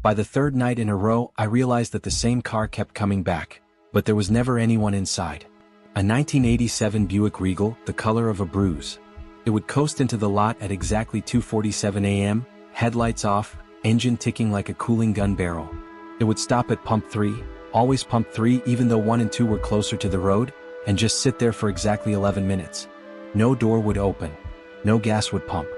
By the third night in a row, I realized that the same car kept coming back, but there was never anyone inside. A 1987 Buick Regal, the color of a bruise. It would coast into the lot at exactly 2:47 a.m., headlights off, engine ticking like a cooling gun barrel. It would stop at pump 3, always pump 3 even though 1 and 2 were closer to the road, and just sit there for exactly 11 minutes. No door would open. No gas would pump.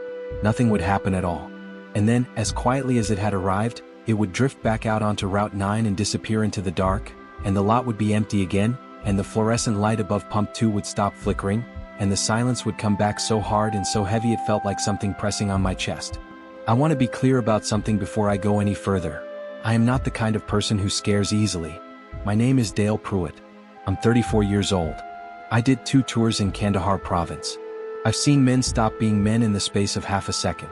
Nothing would happen at all. And then, as quietly as it had arrived, it would drift back out onto Route 9 and disappear into the dark, and the lot would be empty again, and the fluorescent light above pump 2 would stop flickering, and the silence would come back so hard and so heavy it felt like something pressing on my chest. I want to be clear about something before I go any further. I am not the kind of person who scares easily. My name is Dale Pruitt. I'm 34 years old. I did 2 tours in Kandahar province. I've seen men stop being men in the space of half a second.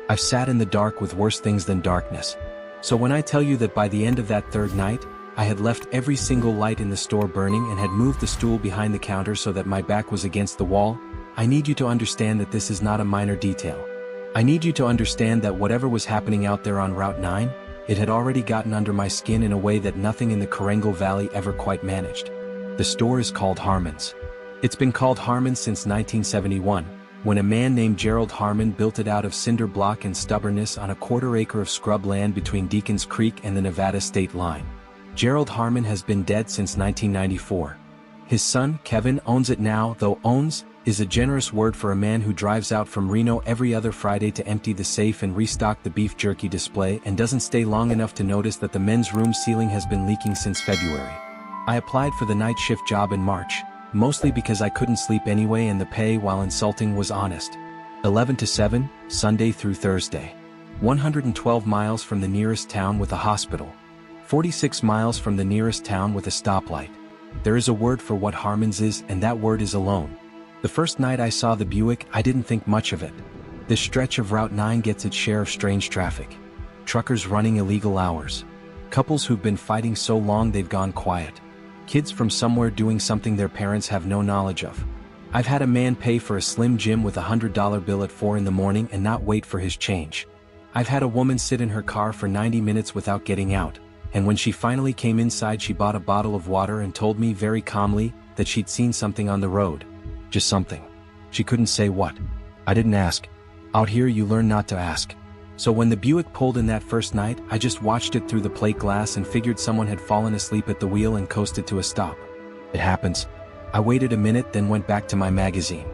I've sat in the dark with worse things than darkness. So when I tell you that by the end of that third night, I had left every single light in the store burning and had moved the stool behind the counter so that my back was against the wall, I need you to understand that this is not a minor detail. I need you to understand that whatever was happening out there on Route 9, it had already gotten under my skin in a way that nothing in the Corango Valley ever quite managed. The store is called Harmon's. It's been called Harmon's since 1971, when a man named Gerald Harmon built it out of cinder block and stubbornness on a quarter-acre of scrub land between Deacons Creek and the Nevada state line. Gerald Harmon has been dead since 1994. His son, Kevin, owns it now, though owns is a generous word for a man who drives out from Reno every other Friday to empty the safe and restock the beef jerky display and doesn't stay long enough to notice that the men's room ceiling has been leaking since February. I applied for the night shift job in March, mostly because I couldn't sleep anyway and the pay, while insulting, was honest. 11 to 7, Sunday through Thursday. 112 miles from the nearest town with a hospital. 46 miles from the nearest town with a stoplight. There is a word for what Harmon's is, and that word is alone. The first night I saw the Buick, I didn't think much of it. This stretch of Route 9 gets its share of strange traffic. Truckers running illegal hours. Couples who've been fighting so long they've gone quiet. Kids from somewhere doing something their parents have no knowledge of. I've had a man pay for a Slim Jim with a $100 bill at 4 in the morning and not wait for his change. I've had a woman sit in her car for 90 minutes without getting out, and when she finally came inside she bought a bottle of water and told me very calmly that she'd seen something on the road. Just something. She couldn't say what. I didn't ask. Out here you learn not to ask. So when the Buick pulled in that first night, I just watched it through the plate glass and figured someone had fallen asleep at the wheel and coasted to a stop. It happens. I waited a minute, then went back to my magazine.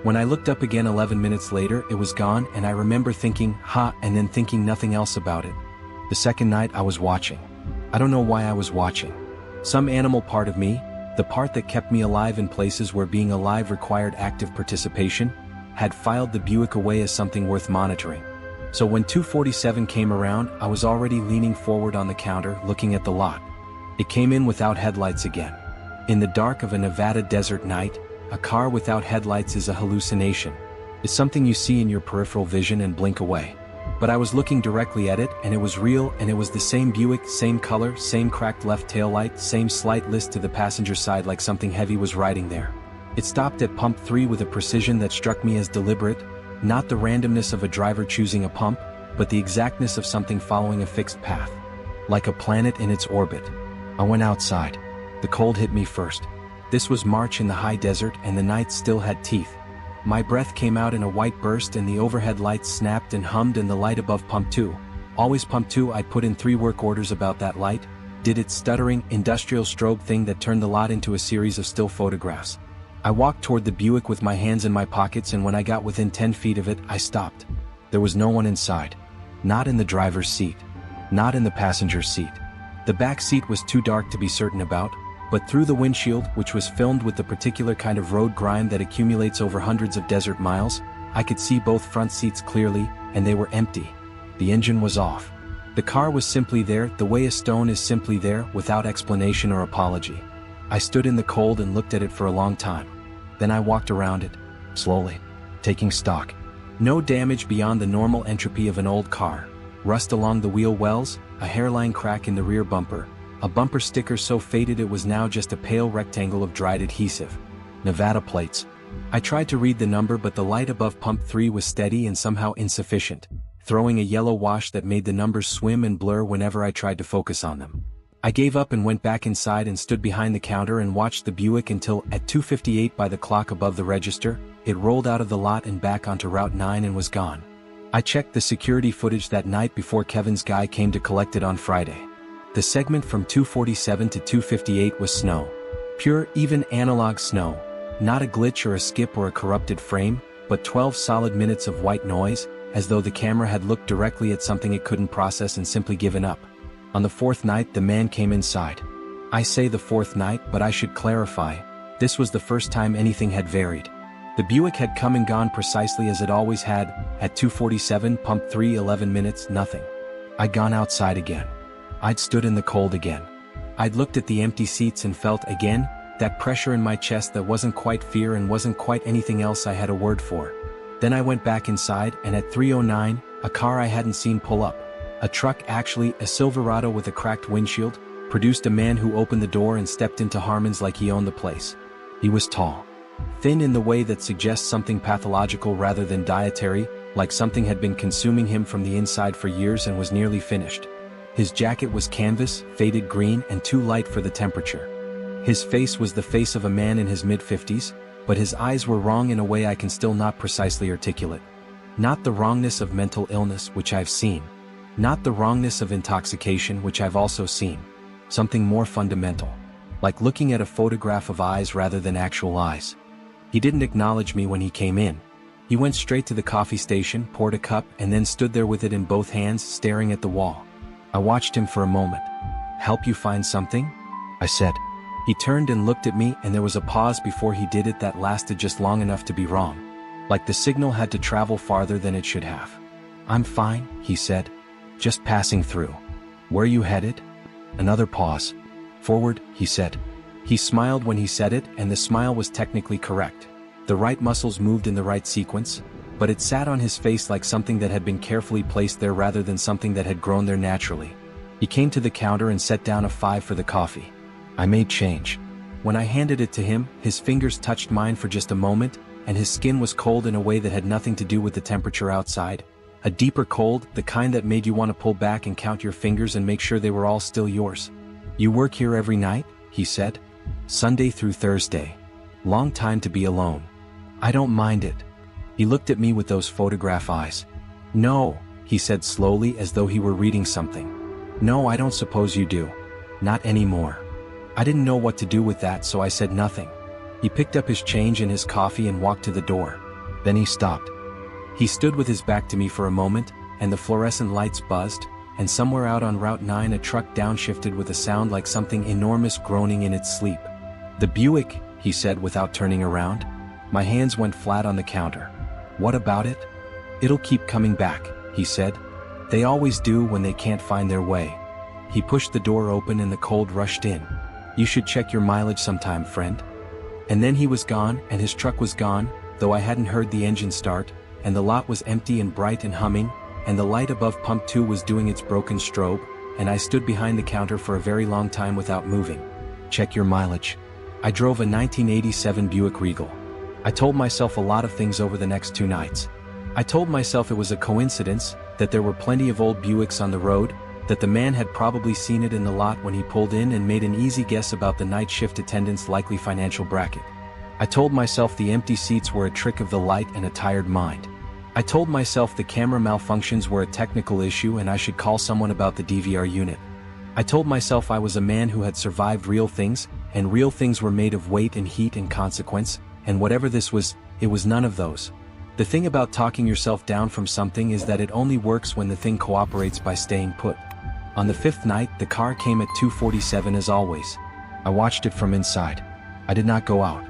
When I looked up again 11 minutes later, it was gone, and I remember thinking, ha, and then thinking nothing else about it. The second night I was watching. I don't know why I was watching. Some animal part of me, the part that kept me alive in places where being alive required active participation, had filed the Buick away as something worth monitoring. So when 2:47 came around, I was already leaning forward on the counter, looking at the lot. It came in without headlights again. In the dark of a Nevada desert night, a car without headlights is a hallucination. It's something you see in your peripheral vision and blink away. But I was looking directly at it, and it was real, and it was the same Buick, same color, same cracked left taillight, same slight list to the passenger side like something heavy was riding there. It stopped at pump 3 with a precision that struck me as deliberate, not the randomness of a driver choosing a pump, but the exactness of something following a fixed path. Like a planet in its orbit. I went outside. The cold hit me first. This was March in the high desert, and the night still had teeth. My breath came out in a white burst and the overhead lights snapped and hummed, and the light above pump 2, always pump 2, I'd put in 3 work orders about that light, did its stuttering, industrial strobe thing that turned the lot into a series of still photographs. I walked toward the Buick with my hands in my pockets, and when I got within 10 feet of it, I stopped. There was no one inside. Not in the driver's seat. Not in the passenger's seat. The back seat was too dark to be certain about, but through the windshield, which was filmed with the particular kind of road grime that accumulates over hundreds of desert miles, I could see both front seats clearly, and they were empty. The engine was off. The car was simply there, the way a stone is simply there, without explanation or apology. I stood in the cold and looked at it for a long time. Then I walked around it, slowly, taking stock. No damage beyond the normal entropy of an old car. Rust along the wheel wells, a hairline crack in the rear bumper, a bumper sticker so faded it was now just a pale rectangle of dried adhesive. Nevada plates. I tried to read the number, but the light above pump 3 was steady and somehow insufficient. throwing a yellow wash that made the numbers swim and blur whenever I tried to focus on them. I gave up and went back inside and stood behind the counter and watched the Buick until, at 2:58 by the clock above the register, it rolled out of the lot and back onto Route 9 and was gone. I checked the security footage that night before Kevin's guy came to collect it on Friday. The segment from 2:47 to 2:58 was snow. Pure, even analog snow. Not a glitch or a skip or a corrupted frame, but 12 solid minutes of white noise, as though the camera had looked directly at something it couldn't process and simply given up. On the fourth night, the man came inside. I say the fourth night, but I should clarify, this was the first time anything had varied. The Buick had come and gone precisely as it always had. At 2:47, pump 3, 11 minutes, nothing. I'd gone outside again. I'd stood in the cold again. I'd looked at the empty seats and felt again, that pressure in my chest that wasn't quite fear and wasn't quite anything else I had a word for. Then I went back inside, and at 3:09, a car I hadn't seen pull up. A truck, actually, a Silverado with a cracked windshield, produced a man who opened the door and stepped into Harmon's like he owned the place. He was tall. Thin in the way that suggests something pathological rather than dietary, like something had been consuming him from the inside for years and was nearly finished. His jacket was canvas, faded green and too light for the temperature. His face was the face of a man in his mid-50s, but his eyes were wrong in a way I can still not precisely articulate. Not the wrongness of mental illness, which I've seen. Not the wrongness of intoxication, which I've also seen. Something more fundamental. Like looking at a photograph of eyes rather than actual eyes. He didn't acknowledge me when he came in. He went straight to the coffee station, poured a cup, and then stood there with it in both hands, staring at the wall. I watched him for a moment. "Help you find something?" I said. He turned and looked at me, and there was a pause before he did it that lasted just long enough to be wrong. Like the signal had to travel farther than it should have. "I'm fine," he said. "Just passing through." "Where you headed?" Another pause. "Forward," he said. He smiled when he said it, and the smile was technically correct. The right muscles moved in the right sequence, but it sat on his face like something that had been carefully placed there rather than something that had grown there naturally. He came to the counter and set down a 5 for the coffee. I made change. When I handed it to him, his fingers touched mine for just a moment, and his skin was cold in a way that had nothing to do with the temperature outside. A deeper cold, the kind that made you want to pull back and count your fingers and make sure they were all still yours. "You work here every night?" he said. "Sunday through Thursday. Long time to be alone." "I don't mind it." He looked at me with those photograph eyes. "No," he said slowly as though he were reading something. "No, I don't suppose you do. Not anymore." I didn't know what to do with that, so I said nothing. He picked up his change and his coffee and walked to the door. Then he stopped. He stood with his back to me for a moment, and the fluorescent lights buzzed, and somewhere out on Route 9 a truck downshifted with a sound like something enormous groaning in its sleep. "The Buick," he said without turning around. My hands went flat on the counter. "What about it?" "It'll keep coming back," he said. "They always do when they can't find their way." He pushed the door open and the cold rushed in. "You should check your mileage sometime, friend." And then he was gone, and his truck was gone, though I hadn't heard the engine start, and the lot was empty and bright and humming, and the light above pump 2 was doing its broken strobe, and I stood behind the counter for a very long time without moving. Check your mileage. I drove a 1987 Buick Regal. I told myself a lot of things over the next 2 nights. I told myself it was a coincidence, that there were plenty of old Buicks on the road, that the man had probably seen it in the lot when he pulled in and made an easy guess about the night shift attendant's likely financial bracket. I told myself the empty seats were a trick of the light and a tired mind. I told myself the camera malfunctions were a technical issue and I should call someone about the DVR unit. I told myself I was a man who had survived real things, and real things were made of weight and heat and consequence, and whatever this was, it was none of those. The thing about talking yourself down from something is that it only works when the thing cooperates by staying put. On the 5th night, the car came at 2:47 as always. I watched it from inside. I did not go out.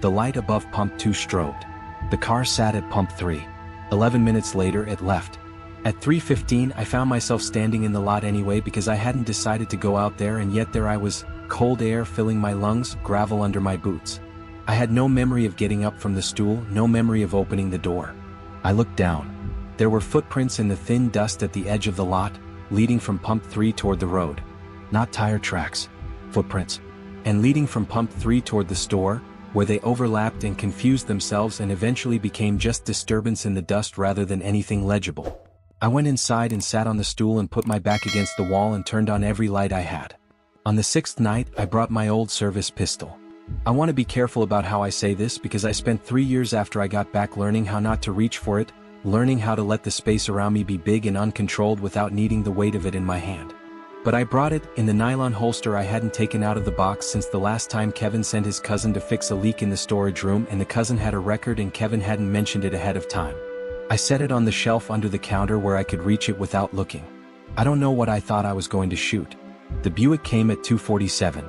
The light above pump 2 strobed. The car sat at pump 3. 11 minutes later, it left. At 3:15, I found myself standing in the lot anyway because I hadn't decided to go out there, and yet there I was, cold air filling my lungs, gravel under my boots. I had no memory of getting up from the stool, no memory of opening the door. I looked down. There were footprints in the thin dust at the edge of the lot, leading from pump 3 toward the road. Not tire tracks. Footprints. And leading from pump 3 toward the store, where they overlapped and confused themselves and eventually became just disturbance in the dust rather than anything legible. I went inside and sat on the stool and put my back against the wall and turned on every light I had. On the 6th night, I brought my old service pistol. I want to be careful about how I say this because I spent 3 years after I got back learning how not to reach for it, learning how to let the space around me be big and uncontrolled without needing the weight of it in my hand. But I brought it in the nylon holster I hadn't taken out of the box since the last time Kevin sent his cousin to fix a leak in the storage room, and the cousin had a record and Kevin hadn't mentioned it ahead of time. I set it on the shelf under the counter where I could reach it without looking. I don't know what I thought I was going to shoot. The Buick came at 2:47.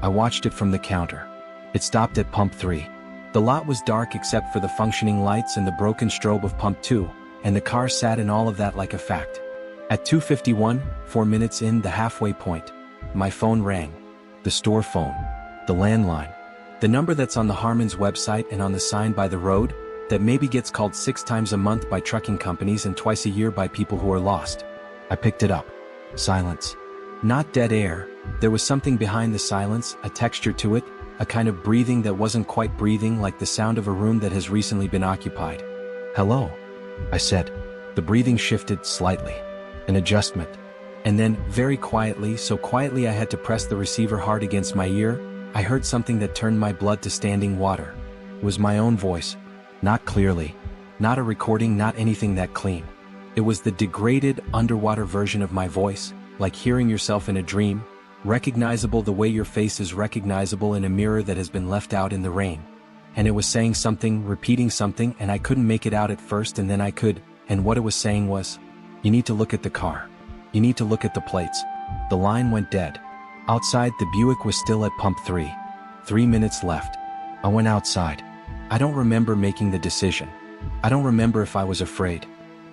I watched it from the counter. It stopped at pump 3. The lot was dark except for the functioning lights and the broken strobe of pump 2, and the car sat in all of that like a fact. At 2:51, 4 minutes in, the halfway point, my phone rang. The store phone. The landline. The number that's on the Harmon's website and on the sign by the road, that maybe gets called 6 times a month by trucking companies and twice a year by people who are lost. I picked it up. Silence. Not dead air. There was something behind the silence, a texture to it, a kind of breathing that wasn't quite breathing, like the sound of a room that has recently been occupied. "Hello," I said. The breathing shifted slightly. An adjustment. And then, very quietly, so quietly I had to press the receiver hard against my ear, I heard something that turned my blood to standing water. It was my own voice. Not clearly. Not a recording, not anything that clean. It was the degraded, underwater version of my voice, like hearing yourself in a dream, recognizable the way your face is recognizable in a mirror that has been left out in the rain. And it was saying something, repeating something, and I couldn't make it out at first, and then I could, and what it was saying was, "You need to look at the car. You need to look at the plates." The line went dead. Outside, the Buick was still at pump 3. 3 minutes left. I went outside. I don't remember making the decision. I don't remember if I was afraid.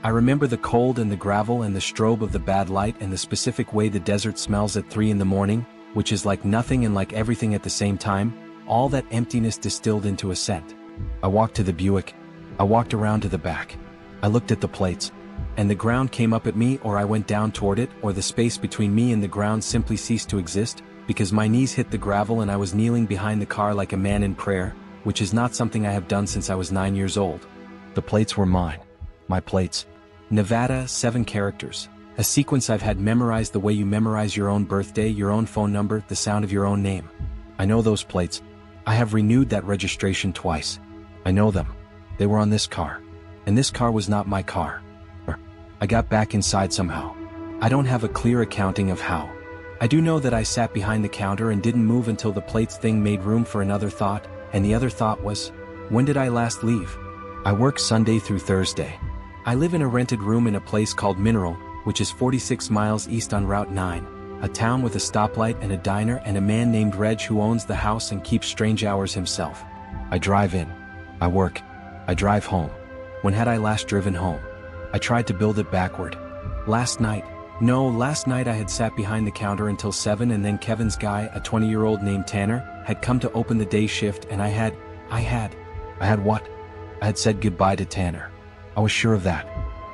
I remember the cold and the gravel and the strobe of the bad light and the specific way the desert smells at 3 in the morning, which is like nothing and like everything at the same time, all that emptiness distilled into a scent. I walked to the Buick. I walked around to the back. I looked at the plates. And the ground came up at me, or I went down toward it, or the space between me and the ground simply ceased to exist, because my knees hit the gravel and I was kneeling behind the car like a man in prayer, which is not something I have done since I was 9 years old. The plates were mine. My plates. Nevada, 7 characters. A sequence I've had memorized the way you memorize your own birthday, your own phone number, the sound of your own name. I know those plates. I have renewed that registration twice. I know them. They were on this car. And this car was not my car. I got back inside somehow. I don't have a clear accounting of how. I do know that I sat behind the counter and didn't move until the plates thing made room for another thought, and the other thought was, when did I last leave? I work Sunday through Thursday. I live in a rented room in a place called Mineral, which is 46 miles east on Route 9, a town with a stoplight and a diner and a man named Reg who owns the house and keeps strange hours himself. I drive in. I work. I drive home. When had I last driven home? I tried to build it backward. Last night I had sat behind the counter until 7, and then Kevin's guy, a 20-year-old named Tanner, had come to open the day shift, and I had what? I had said goodbye to Tanner. I was sure of that.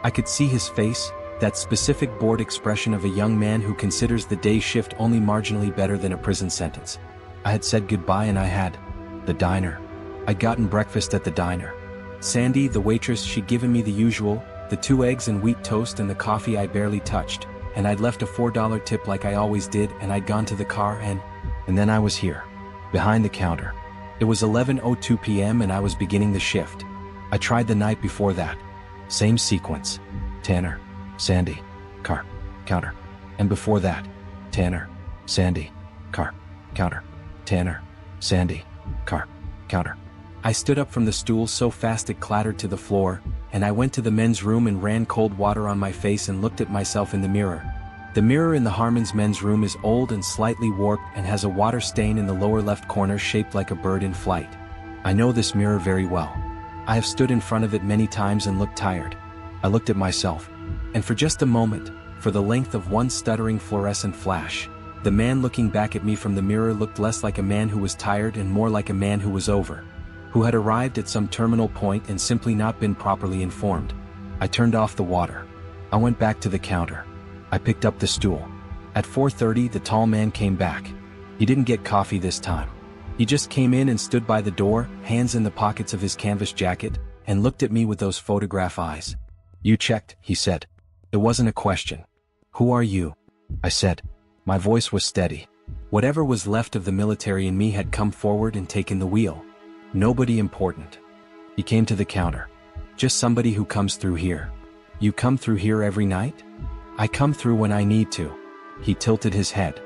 I could see his face, that specific bored expression of a young man who considers the day shift only marginally better than a prison sentence. I had said goodbye, and I had. The diner. I'd gotten breakfast at the diner. Sandy, the waitress, she'd given me the usual, the 2 eggs and wheat toast and the coffee I barely touched, and I'd left a $4 tip like I always did, and I'd gone to the car and then I was here, behind the counter. It was 11:02 p.m. and I was beginning the shift. I tried the night before that. Same sequence. Tanner, Sandy, car, counter. And before that, Tanner, Sandy, car, counter. Tanner, Sandy, car, counter. I stood up from the stool so fast it clattered to the floor, and I went to the men's room and ran cold water on my face and looked at myself in the mirror. The mirror in the Harmon's men's room is old and slightly warped and has a water stain in the lower left corner shaped like a bird in flight. I know this mirror very well. I have stood in front of it many times and looked tired. I looked at myself, and for just a moment, for the length of one stuttering fluorescent flash, the man looking back at me from the mirror looked less like a man who was tired and more like a man who was over, who had arrived at some terminal point and simply not been properly informed. I turned off the water. I went back to the counter. I picked up the stool. At 4:30, the tall man came back. He didn't get coffee this time. He just came in and stood by the door, hands in the pockets of his canvas jacket, and looked at me with those photograph eyes. "You checked," he said. It wasn't a question. Who are you? I said. My voice was steady. Whatever was left of the military in me had come forward and taken the wheel. Nobody important. He came to the counter. Just somebody who comes through here. You come through here every night? I come through when I need to. He tilted his head.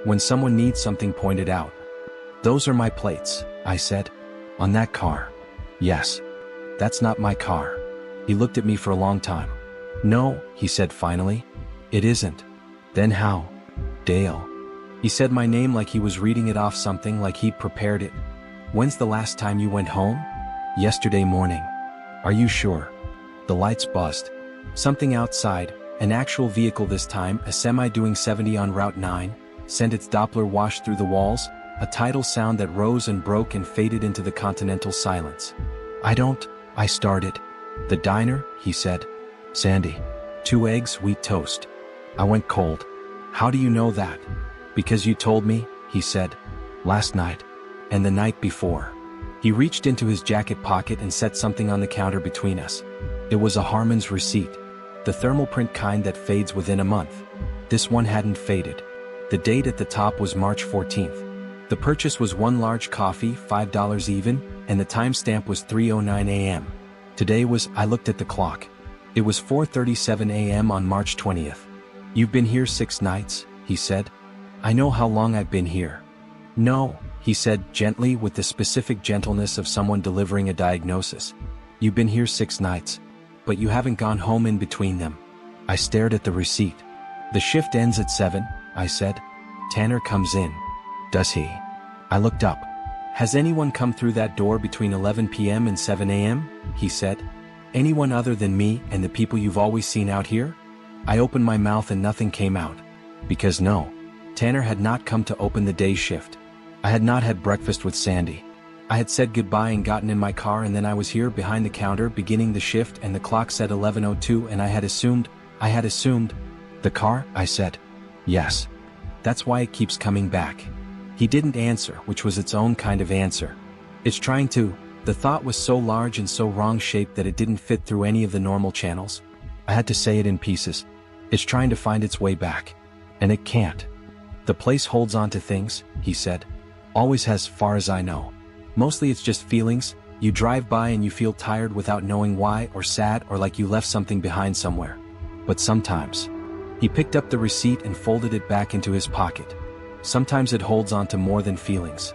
When someone needs something pointed out. Those are my plates, I said. On that car. Yes. That's not my car. He looked at me for a long time. No, he said finally. It isn't. Then how? Dale. He said my name like he was reading it off something like he'd prepared it. When's the last time you went home? Yesterday morning. Are you sure? The lights buzzed. Something outside, an actual vehicle this time, a semi doing 70 on Route 9, sent its Doppler wash through the walls, a tidal sound that rose and broke and faded into the continental silence. I started. The diner, he said. Sandy. 2 eggs, wheat toast. I went cold. How do you know that? Because you told me, he said. Last night. And the night before. He reached into his jacket pocket and set something on the counter between us. It was a Harmon's receipt. The thermal print kind that fades within a month. This one hadn't faded. The date at the top was March 14th. The purchase was 1 large coffee, $5 even, and the timestamp was 3:09 a.m. Today was, I looked at the clock. It was 4:37 a.m. on March 20th. You've been here 6 nights, he said. I know how long I've been here. No, he said gently with the specific gentleness of someone delivering a diagnosis. You've been here 6 nights, but you haven't gone home in between them. I stared at the receipt. The shift ends at 7, I said. Tanner comes in. Does he? I looked up. Has anyone come through that door between 11 p.m. and 7 a.m.? He said. Anyone other than me and the people you've always seen out here? I opened my mouth and nothing came out. Because no. Tanner had not come to open the day shift. I had not had breakfast with Sandy. I had said goodbye and gotten in my car, and then I was here behind the counter beginning the shift, and the clock said 11:02, and I had assumed. The car, I said. Yes. That's why it keeps coming back. He didn't answer, which was its own kind of answer. It's trying to. The thought was so large and so wrong-shaped that it didn't fit through any of the normal channels. I had to say it in pieces. It's trying to find its way back. And it can't. The place holds on to things, he said. Always has, far as I know. Mostly it's just feelings. You drive by and you feel tired without knowing why, or sad, or like you left something behind somewhere. But sometimes. He picked up the receipt and folded it back into his pocket. Sometimes it holds on to more than feelings.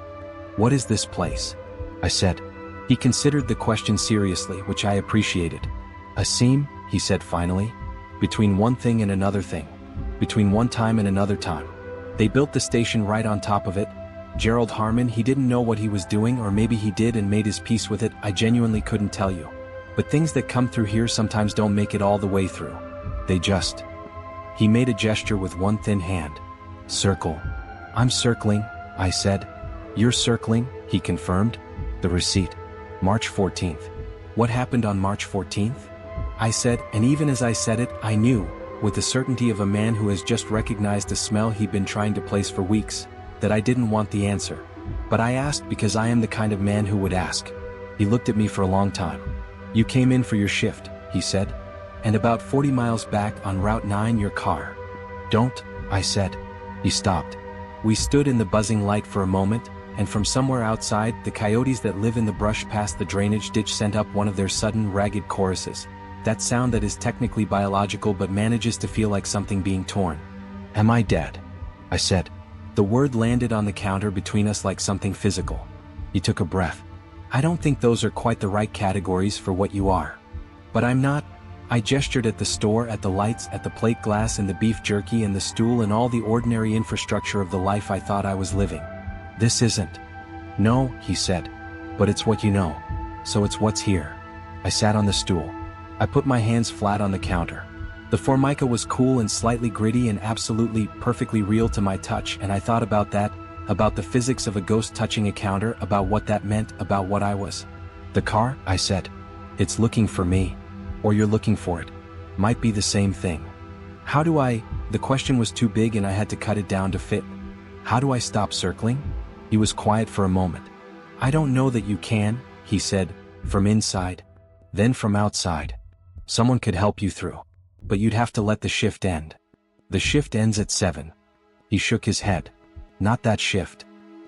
What is this place? I said. He considered the question seriously, which I appreciated. A seam, he said finally. Between one thing and another thing. Between one time and another time. They built the station right on top of it. Gerald Harmon, he didn't know what he was doing, or maybe he did and made his peace with it. I genuinely couldn't tell you. But things that come through here sometimes don't make it all the way through. They just. He made a gesture with one thin hand. Circle. I'm circling, I said. You're circling, he confirmed. The receipt. March 14th. What happened on March 14th? I said, and even as I said it, I knew, with the certainty of a man who has just recognized a smell he'd been trying to place for weeks, that I didn't want the answer. But I asked because I am the kind of man who would ask. He looked at me for a long time. You came in for your shift, he said. And about 40 miles back on Route 9 your car. Don't, I said. He stopped. We stood in the buzzing light for a moment, and from somewhere outside, the coyotes that live in the brush past the drainage ditch sent up one of their sudden ragged choruses. That sound that is technically biological but manages to feel like something being torn. Am I dead? I said. The word landed on the counter between us like something physical. He took a breath. I don't think those are quite the right categories for what you are. But I'm not. I gestured at the store, at the lights, at the plate glass and the beef jerky and the stool and all the ordinary infrastructure of the life I thought I was living. This isn't. No, he said. But it's what you know. So it's what's here. I sat on the stool. I put my hands flat on the counter. The Formica was cool and slightly gritty and absolutely, perfectly real to my touch, and I thought about that, about the physics of a ghost touching a counter, about what that meant, about what I was. The car, I said. It's looking for me. Or you're looking for it. Might be the same thing. How do I? The question was too big and I had to cut it down to fit. How do I stop circling? He was quiet for a moment. I don't know that you can, he said, from inside. Then from outside. Someone could help you through. but you'd have to let the shift end. The shift ends at 7. He shook his head. Not that shift.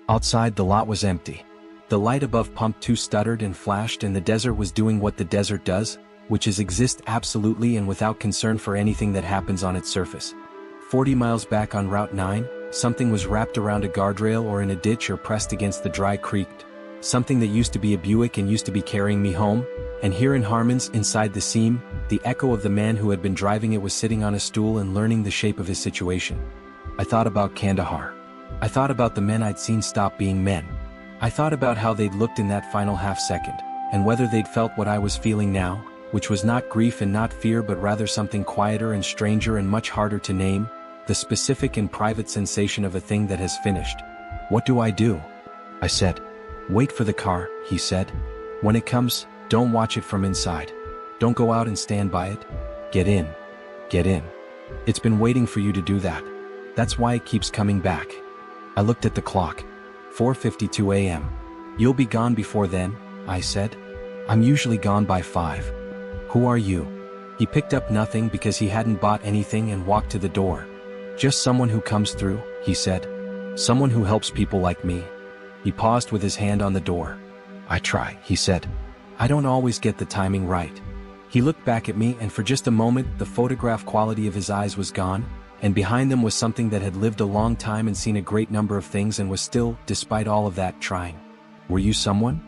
Outside the lot was empty. The light above pump 2 stuttered and flashed, and the desert was doing what the desert does, which is exist absolutely and without concern for anything that happens on its surface. 40 miles back on Route 9, something was wrapped around a guardrail or in a ditch or pressed against the dry creek. Something that used to be a Buick and used to be carrying me home, and here in Harmon's, inside the seam, the echo of the man who had been driving it was sitting on a stool and learning the shape of his situation. I thought about Kandahar. I thought about the men I'd seen stop being men. I thought about how they'd looked in that final half second, and whether they'd felt what I was feeling now, which was not grief and not fear but rather something quieter and stranger and much harder to name, the specific and private sensation of a thing that has finished. What do? I said. Wait for the car, he said. When it comes, don't watch it from inside. Don't go out and stand by it. Get in. Get in. It's been waiting for you to do that. That's why it keeps coming back. I looked at the clock. 4:52 a.m. You'll be gone before then, I said. I'm usually gone by 5. Who are you? He picked up nothing because he hadn't bought anything and walked to the door. Just someone who comes through, he said. Someone who helps people like me. He paused with his hand on the door. I try, he said. I don't always get the timing right. He looked back at me, and for just a moment the photograph quality of his eyes was gone, and behind them was something that had lived a long time and seen a great number of things and was still, despite all of that, trying. Were you someone?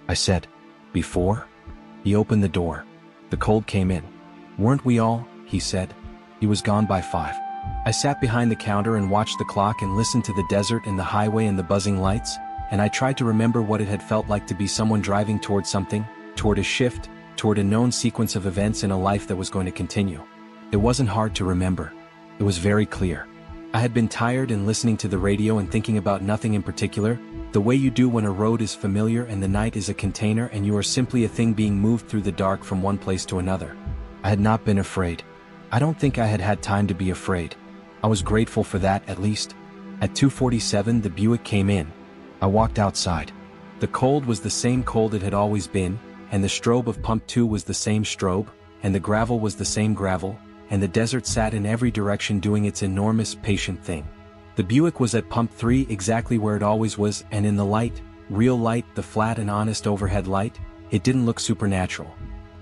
I said. Before? He opened the door. The cold came in. Weren't we all? He said. He was gone by 5. I sat behind the counter and watched the clock and listened to the desert and the highway and the buzzing lights, and I tried to remember what it had felt like to be someone driving toward something, toward a shift, toward a known sequence of events in a life that was going to continue. It wasn't hard to remember. It was very clear. I had been tired and listening to the radio and thinking about nothing in particular, the way you do when a road is familiar and the night is a container and you are simply a thing being moved through the dark from one place to another. I had not been afraid. I don't think I had had time to be afraid. I was grateful for that, at least. At 2:47 the Buick came in. I walked outside. The cold was the same cold it had always been, and the strobe of pump 2 was the same strobe, and the gravel was the same gravel, and the desert sat in every direction doing its enormous, patient thing. The Buick was at pump 3 exactly where it always was, and in the light, real light, the flat and honest overhead light, it didn't look supernatural.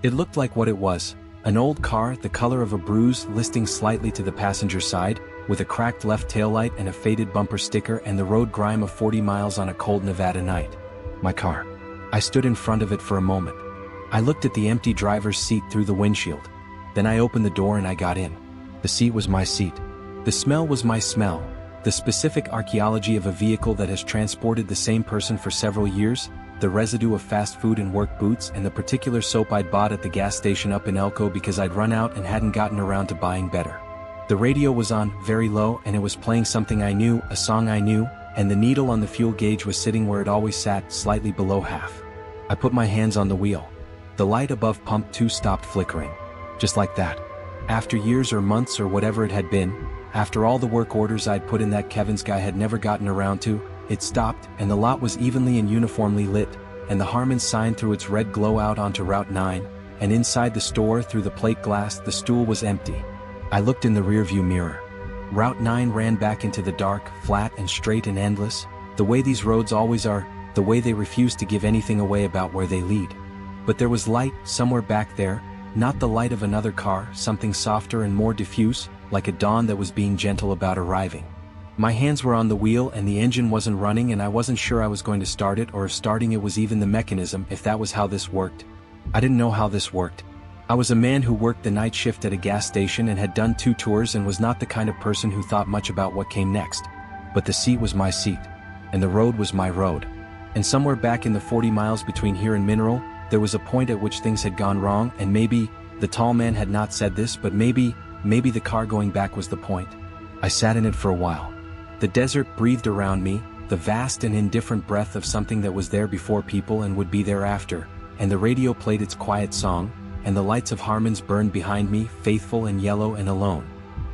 It looked like what it was, an old car the color of a bruise listing slightly to the passenger side, with a cracked left taillight and a faded bumper sticker and the road grime of 40 miles on a cold Nevada night. My car. I stood in front of it for a moment. I looked at the empty driver's seat through the windshield. Then I opened the door and I got in. The seat was my seat. The smell was my smell. The specific archaeology of a vehicle that has transported the same person for several years, the residue of fast food and work boots, and the particular soap I'd bought at the gas station up in Elko because I'd run out and hadn't gotten around to buying better. The radio was on, very low, and it was playing something I knew, a song I knew, and the needle on the fuel gauge was sitting where it always sat, slightly below half. I put my hands on the wheel. The light above pump 2 stopped flickering. Just like that. After years or months or whatever it had been, after all the work orders I'd put in that Kevin's guy had never gotten around to, it stopped, and the lot was evenly and uniformly lit, and the Harmon sign threw its red glow out onto Route 9, and inside the store through the plate glass the stool was empty. I looked in the rearview mirror. Route 9 ran back into the dark, flat and straight and endless, the way these roads always are, the way they refuse to give anything away about where they lead. But there was light, somewhere back there, not the light of another car, something softer and more diffuse, like a dawn that was being gentle about arriving. My hands were on the wheel and the engine wasn't running, and I wasn't sure I was going to start it or if starting it was even the mechanism, if that was how this worked. I didn't know how this worked. I was a man who worked the night shift at a gas station and had done 2 tours and was not the kind of person who thought much about what came next. But the seat was my seat. And the road was my road. And somewhere back in the 40 miles between here and Mineral, there was a point at which things had gone wrong, and maybe, the tall man had not said this, but maybe the car going back was the point. I sat in it for a while. The desert breathed around me, the vast and indifferent breath of something that was there before people and would be there after, and the radio played its quiet song, and the lights of Harmon's burned behind me, faithful and yellow and alone.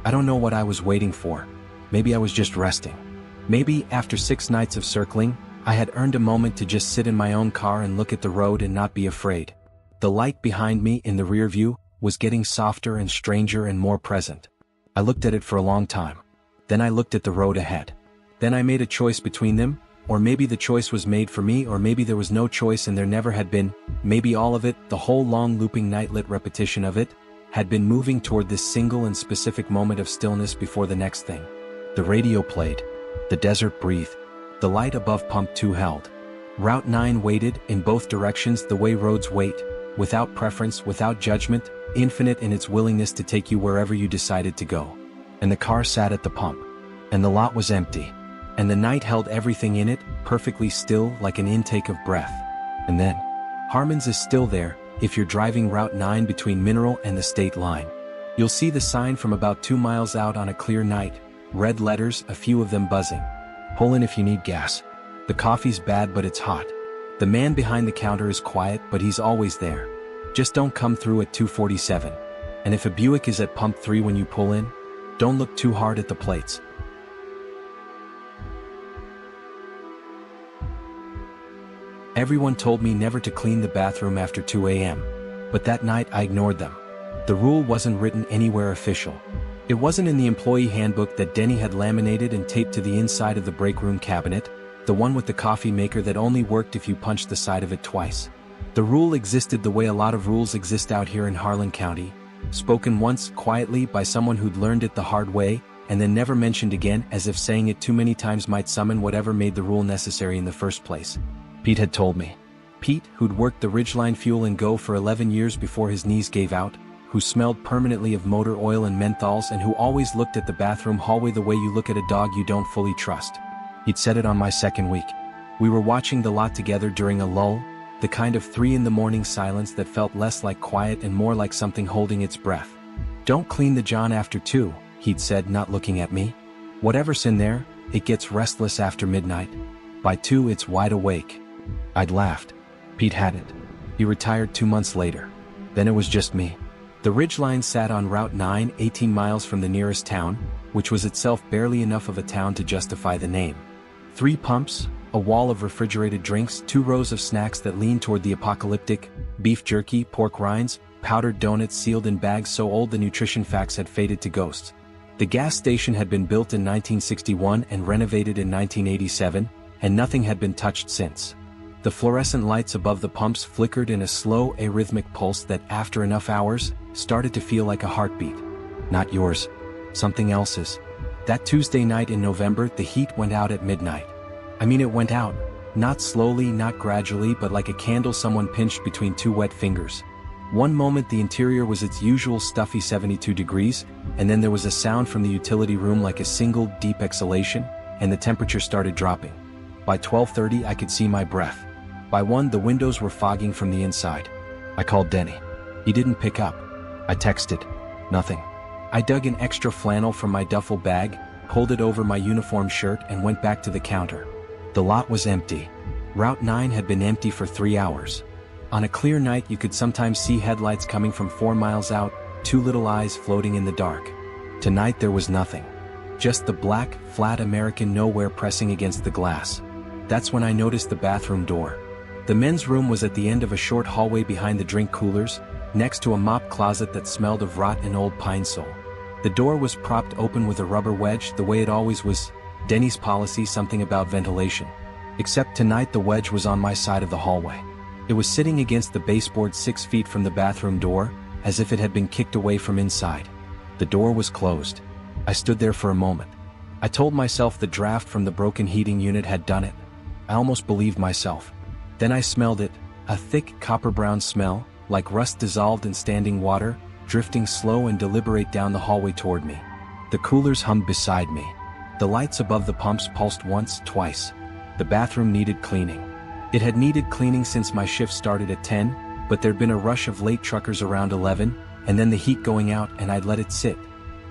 I don't know what I was waiting for. Maybe I was just resting. Maybe, after 6 nights of circling, I had earned a moment to just sit in my own car and look at the road and not be afraid. The light behind me in the rear view, was getting softer and stranger and more present. I looked at it for a long time. Then I looked at the road ahead. Then I made a choice between them, or maybe the choice was made for me, or maybe there was no choice and there never had been. Maybe all of it, the whole long looping nightlit repetition of it, had been moving toward this single and specific moment of stillness before the next thing. The radio played. The desert breathed. The light above Pump 2 held. Route 9 waited, in both directions the way roads wait, without preference, without judgment, infinite in its willingness to take you wherever you decided to go. And the car sat at the pump. And the lot was empty. And the night held everything in it, perfectly still, like an intake of breath. And then, Harmon's is still there, if you're driving Route 9 between Mineral and the state line. You'll see the sign from about 2 miles out on a clear night, red letters, a few of them buzzing. Pull in if you need gas. The coffee's bad but it's hot. The man behind the counter is quiet but he's always there. Just don't come through at 2:47. And if a Buick is at Pump 3 when you pull in, don't look too hard at the plates. Everyone told me never to clean the bathroom after 2 a.m. But that night I ignored them. The rule wasn't written anywhere official. It wasn't in the employee handbook that Denny had laminated and taped to the inside of the break room cabinet, the one with the coffee maker that only worked if you punched the side of it twice. The rule existed the way a lot of rules exist out here in Harlan County, spoken once, quietly, by someone who'd learned it the hard way, and then never mentioned again, as if saying it too many times might summon whatever made the rule necessary in the first place. Pete had told me. Pete, who'd worked the Ridgeline Fuel and Go for 11 years before his knees gave out, who smelled permanently of motor oil and menthols, and who always looked at the bathroom hallway the way you look at a dog you don't fully trust. He'd said it on my second week. We were watching the lot together during a lull, the kind of 3 a.m. silence that felt less like quiet and more like something holding its breath. Don't clean the John after 2, he'd said, not looking at me. Whatever's in there, it gets restless after midnight. By 2 it's wide awake. I'd laughed. Pete hadn't. He retired 2 months later. Then it was just me. The Ridgeline sat on Route 9, 18 miles from the nearest town, which was itself barely enough of a town to justify the name. 3 pumps, a wall of refrigerated drinks, 2 rows of snacks that leaned toward the apocalyptic, beef jerky, pork rinds, powdered donuts sealed in bags so old the nutrition facts had faded to ghosts. The gas station had been built in 1961 and renovated in 1987, and nothing had been touched since. The fluorescent lights above the pumps flickered in a slow, arrhythmic pulse that, after enough hours, started to feel like a heartbeat. Not yours. Something else's. That Tuesday night in November, the heat went out at midnight. I mean, it went out. Not slowly, not gradually, but like a candle someone pinched between 2 wet fingers. One moment the interior was its usual stuffy 72 degrees, and then there was a sound from the utility room like a single, deep exhalation, and the temperature started dropping. By 12:30 I could see my breath. By 1 the windows were fogging from the inside. I called Denny. He didn't pick up. I texted. Nothing. I dug an extra flannel from my duffel bag, pulled it over my uniform shirt and went back to the counter. The lot was empty. Route 9 had been empty for 3 hours. On a clear night you could sometimes see headlights coming from 4 miles out, 2 little eyes floating in the dark. Tonight there was nothing. Just the black, flat American nowhere pressing against the glass. That's when I noticed the bathroom door. The men's room was at the end of a short hallway behind the drink coolers, next to a mop closet that smelled of rot and old pine sol. The door was propped open with a rubber wedge the way it always was, Denny's policy, something about ventilation. Except tonight the wedge was on my side of the hallway. It was sitting against the baseboard 6 feet from the bathroom door, as if it had been kicked away from inside. The door was closed. I stood there for a moment. I told myself the draft from the broken heating unit had done it. I almost believed myself. Then I smelled it, a thick copper-brown smell, like rust dissolved in standing water, drifting slow and deliberate down the hallway toward me. The coolers hummed beside me. The lights above the pumps pulsed once, twice. The bathroom needed cleaning. It had needed cleaning since my shift started at 10, but there'd been a rush of late truckers around 11, and then the heat going out and I'd let it sit.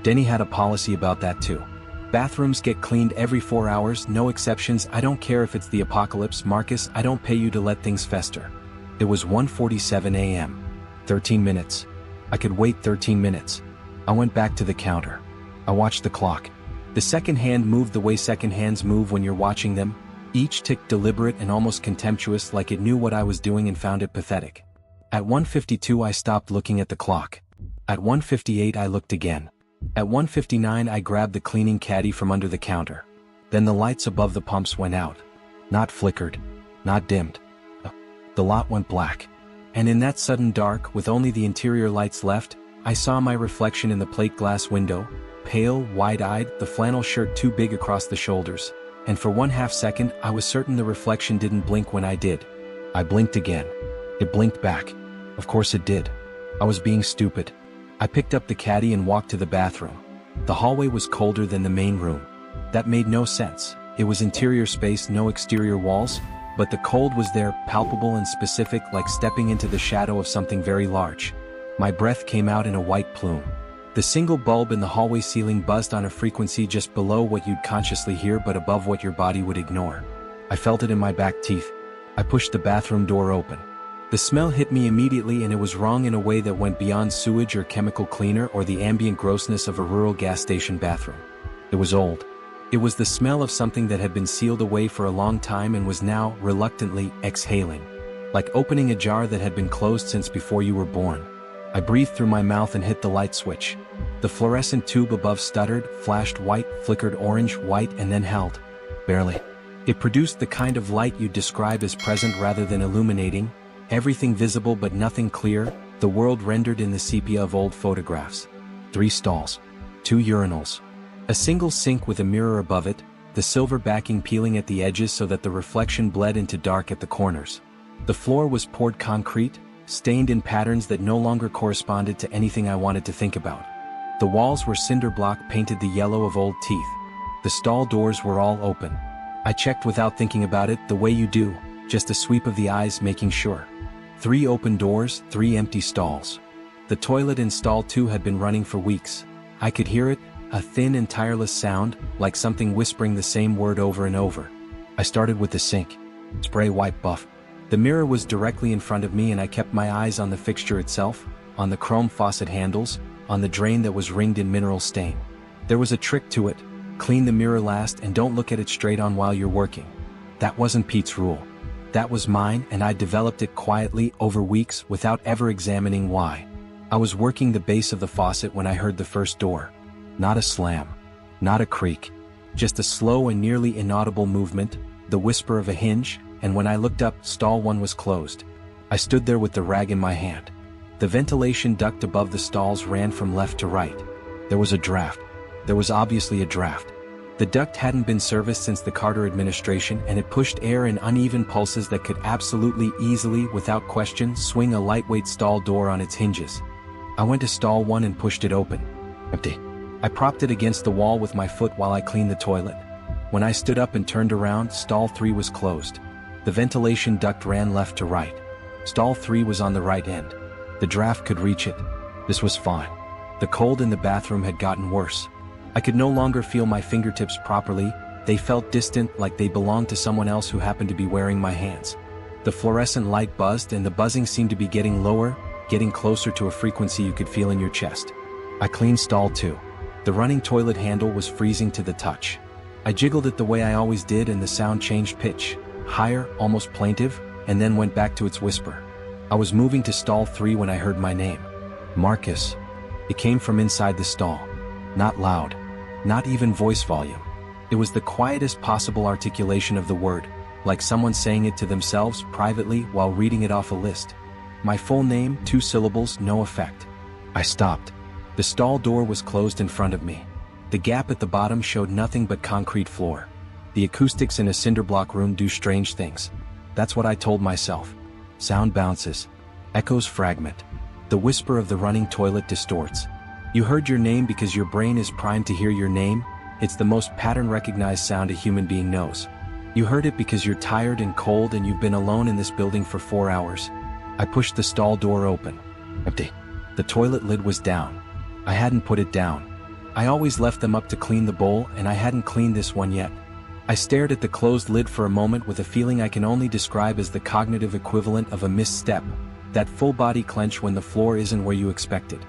Denny had a policy about that too. Bathrooms get cleaned every 4 hours, no exceptions. I don't care if it's the apocalypse, Marcus, I don't pay you to let things fester. It was 1:47 a.m. 13 minutes. I could wait 13 minutes. I went back to the counter. I watched the clock. The second hand moved the way second hands move when you're watching them, each tick deliberate and almost contemptuous, like it knew what I was doing and found it pathetic. At 1:52 I stopped looking at the clock. At 1:58 I looked again. At 1:59 I grabbed the cleaning caddy from under the counter. Then the lights above the pumps went out. Not flickered. Not dimmed. The lot went black. And in that sudden dark, with only the interior lights left, I saw my reflection in the plate glass window, pale, wide-eyed, the flannel shirt too big across the shoulders. And for 1/2 second I was certain the reflection didn't blink when I did. I blinked again. It blinked back. Of course it did. I was being stupid. I picked up the caddy and walked to the bathroom. The hallway was colder than the main room. That made no sense. It was interior space, no exterior walls, but the cold was there, palpable and specific, like stepping into the shadow of something very large. My breath came out in a white plume. The single bulb in the hallway ceiling buzzed on a frequency just below what you'd consciously hear but above what your body would ignore. I felt it in my back teeth. I pushed the bathroom door open. The smell hit me immediately, and it was wrong in a way that went beyond sewage or chemical cleaner or the ambient grossness of a rural gas station bathroom. It was old. It was the smell of something that had been sealed away for a long time and was now, reluctantly, exhaling. Like opening a jar that had been closed since before you were born. I breathed through my mouth and hit the light switch. The fluorescent tube above stuttered, flashed white, flickered orange, white, and then held. Barely. It produced the kind of light you'd describe as present rather than illuminating, everything visible but nothing clear, the world rendered in the sepia of old photographs. 3 stalls. 2 urinals. A single sink with a mirror above it, the silver backing peeling at the edges so that the reflection bled into dark at the corners. The floor was poured concrete, stained in patterns that no longer corresponded to anything I wanted to think about. The walls were cinder block painted the yellow of old teeth. The stall doors were all open. I checked without thinking about it, the way you do, just a sweep of the eyes making sure. 3 open doors, 3 empty stalls. The toilet in stall 2 had been running for weeks. I could hear it, a thin and tireless sound, like something whispering the same word over and over. I started with the sink. Spray white buff. The mirror was directly in front of me and I kept my eyes on the fixture itself, on the chrome faucet handles, on the drain that was ringed in mineral stain. There was a trick to it. Clean the mirror last and don't look at it straight on while you're working. That wasn't Pete's rule. That was mine, and I developed it quietly over weeks without ever examining why. I was working the base of the faucet when I heard the first door. Not a slam. Not a creak. Just a slow and nearly inaudible movement, the whisper of a hinge, and when I looked up, stall 1 was closed. I stood there with the rag in my hand. The ventilation duct above the stalls ran from left to right. There was a draft. There was obviously a draft. The duct hadn't been serviced since the Carter administration, and it pushed air in uneven pulses that could absolutely, easily, without question, swing a lightweight stall door on its hinges. I went to stall 1 and pushed it open. Empty. I propped it against the wall with my foot while I cleaned the toilet. When I stood up and turned around, stall 3 was closed. The ventilation duct ran left to right. Stall 3 was on the right end. The draft could reach it. This was fine. The cold in the bathroom had gotten worse. I could no longer feel my fingertips properly. They felt distant, like they belonged to someone else who happened to be wearing my hands. The fluorescent light buzzed and the buzzing seemed to be getting lower, getting closer to a frequency you could feel in your chest. I cleaned stall 2. The running toilet handle was freezing to the touch. I jiggled it the way I always did and the sound changed pitch, higher, almost plaintive, and then went back to its whisper. I was moving to stall 3 when I heard my name. Marcus. It came from inside the stall. Not loud. Not even voice volume. It was the quietest possible articulation of the word, like someone saying it to themselves privately while reading it off a list. My full name, 2 syllables, no effect. I stopped. The stall door was closed in front of me. The gap at the bottom showed nothing but concrete floor. The acoustics in a cinderblock room do strange things. That's what I told myself. Sound bounces. Echoes fragment. The whisper of the running toilet distorts. You heard your name because your brain is primed to hear your name. It's the most pattern-recognized sound a human being knows. You heard it because you're tired and cold and you've been alone in this building for 4 hours. I pushed the stall door open. Empty. The toilet lid was down. I hadn't put it down. I always left them up to clean the bowl, and I hadn't cleaned this one yet. I stared at the closed lid for a moment with a feeling I can only describe as the cognitive equivalent of a misstep, that full body clench when the floor isn't where you expected.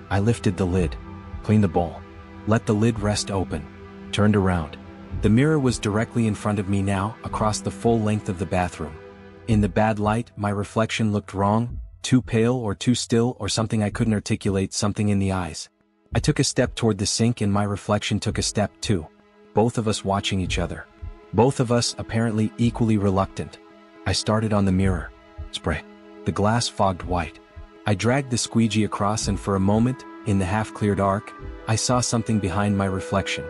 I lifted the lid, cleaned the bowl, let the lid rest open, turned around. The mirror was directly in front of me now, across the full length of the bathroom. In the bad light, my reflection looked wrong, too pale or too still or something I couldn't articulate, something in the eyes. I took a step toward the sink and my reflection took a step too. Both of us watching each other. Both of us apparently equally reluctant. I started on the mirror. Spray. The glass fogged white. I dragged the squeegee across and for a moment, in the half-cleared arc, I saw something behind my reflection.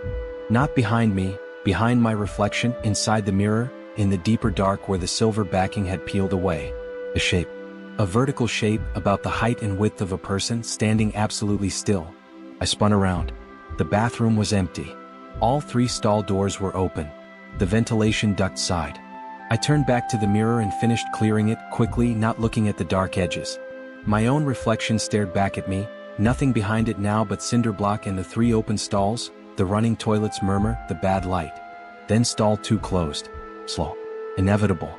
Not behind me, behind my reflection, inside the mirror, in the deeper dark where the silver backing had peeled away. A shape. A vertical shape about the height and width of a person standing absolutely still. I spun around. The bathroom was empty. All 3 stall doors were open. The ventilation duct side. I turned back to the mirror and finished clearing it quickly, not looking at the dark edges. My own reflection stared back at me, nothing behind it now but cinder block and the 3 open stalls, the running toilet's murmur, the bad light. Then stall 2 closed. Slow. Inevitable.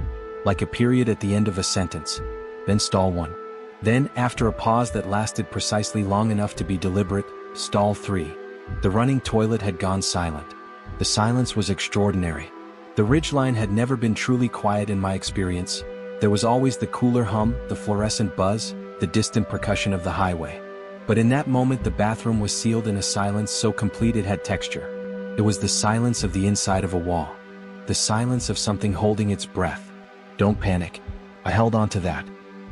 Like a period at the end of a sentence. Then stall 1. Then, after a pause that lasted precisely long enough to be deliberate, stall 3. The running toilet had gone silent. The silence was extraordinary. The ridgeline had never been truly quiet in my experience. There was always the cooler hum, the fluorescent buzz, the distant percussion of the highway. But in that moment the bathroom was sealed in a silence so complete it had texture. It was the silence of the inside of a wall. The silence of something holding its breath. Don't panic. I held on to that.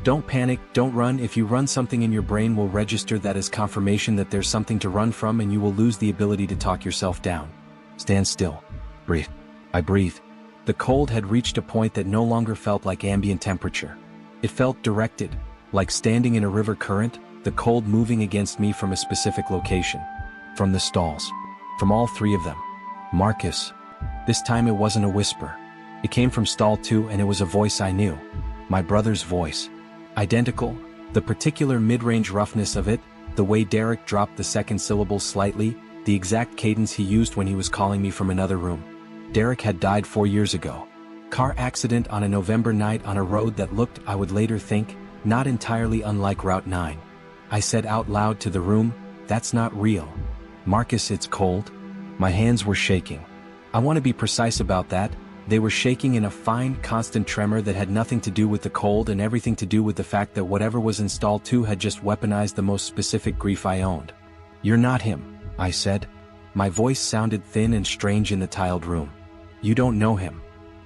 Don't panic, don't run. If you run, something in your brain will register that as confirmation that there's something to run from and you will lose the ability to talk yourself down. Stand still. Breathe. I breathed. The cold had reached a point that no longer felt like ambient temperature. It felt directed, like standing in a river current, the cold moving against me from a specific location. From the stalls. From all 3 of them. Marcus. This time it wasn't a whisper. It came from stall 2 and it was a voice I knew. My brother's voice. Identical, the particular mid-range roughness of it, the way Derek dropped the second syllable slightly, the exact cadence he used when he was calling me from another room. Derek had died 4 years ago. Car accident on a November night on a road that looked, I would later think, not entirely unlike Route 9. I said out loud to the room, "That's not real. Marcus, it's cold." My hands were shaking. I want to be precise about that. They were shaking in a fine, constant tremor that had nothing to do with the cold and everything to do with the fact that whatever was in stall 2 had just weaponized the most specific grief I owned. "You're not him," I said. My voice sounded thin and strange in the tiled room. "You don't know him."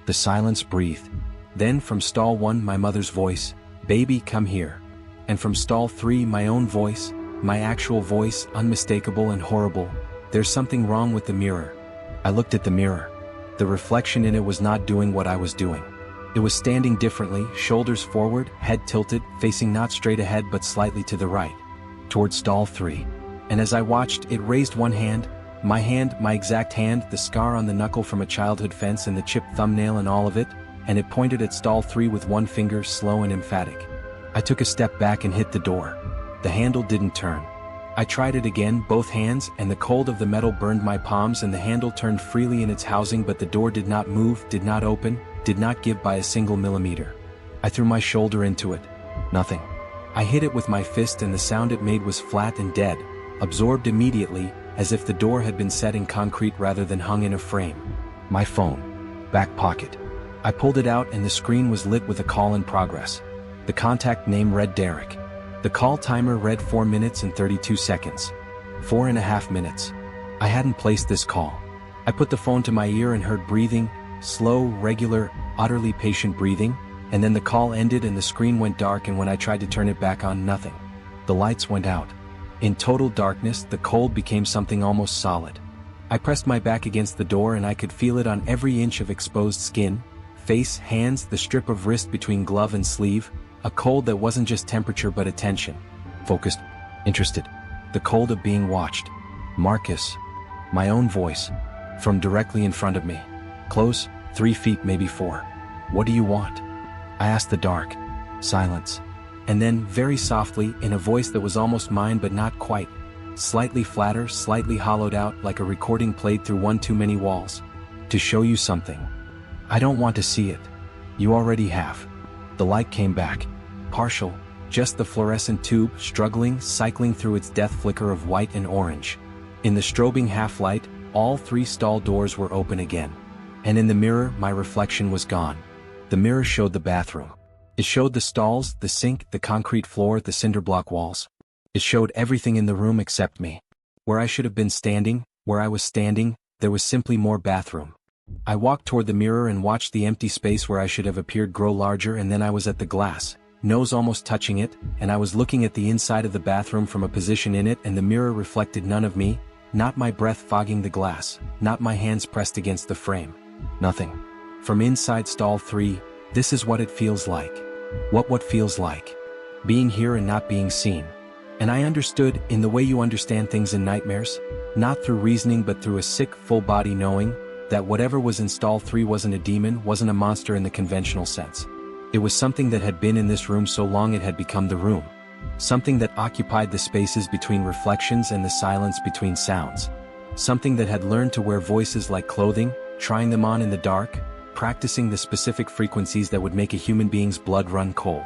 The silence breathed. Then from stall 1 my mother's voice, "Baby, come here." And from stall 3 my own voice, my actual voice, unmistakable and horrible, "There's something wrong with the mirror." I looked at the mirror. The reflection in it was not doing what I was doing. It was standing differently, shoulders forward, head tilted, facing not straight ahead but slightly to the right. Toward stall 3. And as I watched, it raised one hand, my exact hand, the scar on the knuckle from a childhood fence and the chipped thumbnail and all of it, and it pointed at stall 3 with one finger, slow and emphatic. I took a step back and hit the door. The handle didn't turn. I tried it again, both hands, and the cold of the metal burned my palms and the handle turned freely in its housing, but the door did not move, did not open, did not give by a single millimeter. I threw my shoulder into it. Nothing. I hit it with my fist and the sound it made was flat and dead, absorbed immediately, as if the door had been set in concrete rather than hung in a frame. My phone. Back pocket. I pulled it out and the screen was lit with a call in progress. The contact name read Derek. The call timer read 4 minutes and 32 seconds. 4.5 minutes. I hadn't placed this call. I put the phone to my ear and heard breathing, slow, regular, utterly patient breathing, and then the call ended and the screen went dark, and when I tried to turn it back on, nothing. The lights went out. In total darkness, the cold became something almost solid. I pressed my back against the door and I could feel it on every inch of exposed skin, face, hands, the strip of wrist between glove and sleeve, a cold that wasn't just temperature but attention. Focused, interested. The cold of being watched. Marcus. My own voice. From directly in front of me. Close, 3 feet, maybe 4. "What do you want?" I asked the dark. Silence. And then, very softly, in a voice that was almost mine but not quite, slightly flatter, slightly hollowed out, like a recording played through one too many walls. "To show you something. I don't want to see it. You already have." The light came back. Partial, just the fluorescent tube, struggling, cycling through its death flicker of white and orange. In the strobing half-light, all 3 stall doors were open again. And in the mirror, my reflection was gone. The mirror showed the bathroom. It showed the stalls, the sink, the concrete floor, the cinder block walls. It showed everything in the room except me. Where I should have been standing, where I was standing, there was simply more bathroom. I walked toward the mirror and watched the empty space where I should have appeared grow larger, and then I was at the glass, nose almost touching it, and I was looking at the inside of the bathroom from a position in it, and the mirror reflected none of me, not my breath fogging the glass, not my hands pressed against the frame. Nothing. From inside stall 3, this is what it feels like. What feels like. Being here and not being seen. And I understood, in the way you understand things in nightmares, not through reasoning but through a sick, full-body knowing, that whatever was in stall 3 wasn't a demon, wasn't a monster in the conventional sense. It was something that had been in this room so long it had become the room. Something that occupied the spaces between reflections and the silence between sounds. Something that had learned to wear voices like clothing, trying them on in the dark, practicing the specific frequencies that would make a human being's blood run cold.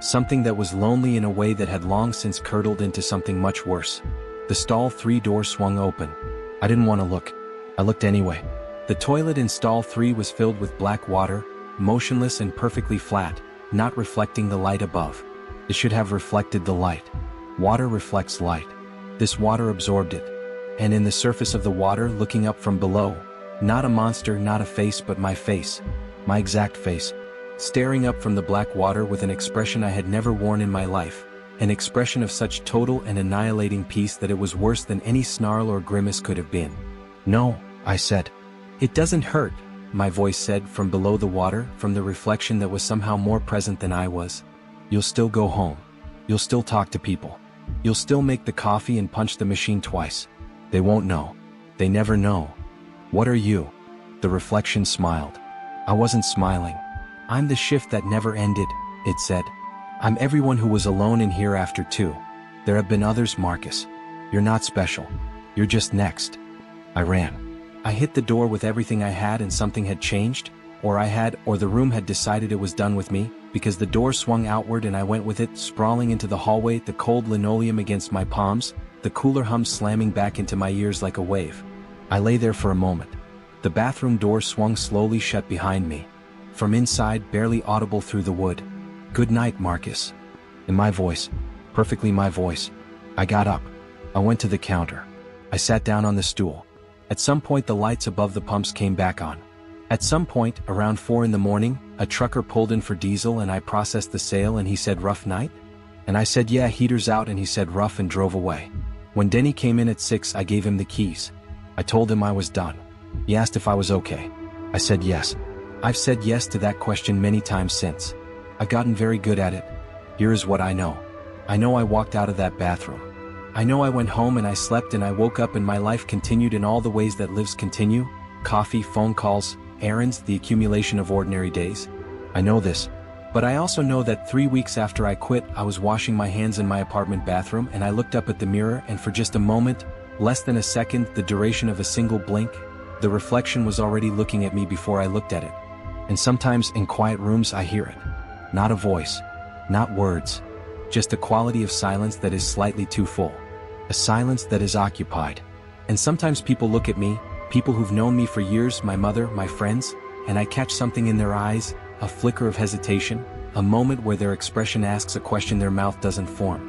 Something that was lonely in a way that had long since curdled into something much worse. The stall 3 door swung open. I didn't want to look. I looked anyway. The toilet in stall 3 was filled with black water, motionless and perfectly flat, not reflecting the light above. It should have reflected the light. Water reflects light. This water absorbed it. And in the surface of the water, looking up from below, not a monster, not a face, but my face. My exact face. Staring up from the black water with an expression I had never worn in my life. An expression of such total and annihilating peace that it was worse than any snarl or grimace could have been. "No," I said. "It doesn't hurt," my voice said from below the water, from the reflection that was somehow more present than I was. "You'll still go home. You'll still talk to people. You'll still make the coffee and punch the machine twice. They won't know. They never know. What are you?" The reflection smiled. I wasn't smiling. "I'm the shift that never ended," it said. "I'm everyone who was alone in here after too. There have been others, Marcus. You're not special. You're just next." I ran. I hit the door with everything I had, and something had changed, or the room had decided it was done with me, because the door swung outward and I went with it, sprawling into the hallway, the cold linoleum against my palms, the cooler hum slamming back into my ears like a wave. I lay there for a moment. The bathroom door swung slowly shut behind me. From inside, barely audible through the wood, "Good night, Marcus." In my voice. Perfectly my voice. I got up. I went to the counter. I sat down on the stool. At some point the lights above the pumps came back on. At some point, around 4 in the morning, a trucker pulled in for diesel and I processed the sale and he said, "Rough night?" And I said, "Yeah, heater's out," and he said, "Rough," and drove away. When Denny came in at 6, I gave him the keys. I told him I was done. He asked if I was okay. I said yes. I've said yes to that question many times since. I've gotten very good at it. Here is what I know. I know I walked out of that bathroom. I know I went home and I slept and I woke up and my life continued in all the ways that lives continue. Coffee, phone calls, errands, the accumulation of ordinary days. I know this. But I also know that 3 weeks after I quit, I was washing my hands in my apartment bathroom and I looked up at the mirror, and for just a moment, less than a second, the duration of a single blink, the reflection was already looking at me before I looked at it. And sometimes in quiet rooms I hear it. Not a voice. Not words. Just a quality of silence that is slightly too full. A silence that is occupied. And sometimes people look at me, people who've known me for years, my mother, my friends, and I catch something in their eyes, a flicker of hesitation, a moment where their expression asks a question their mouth doesn't form.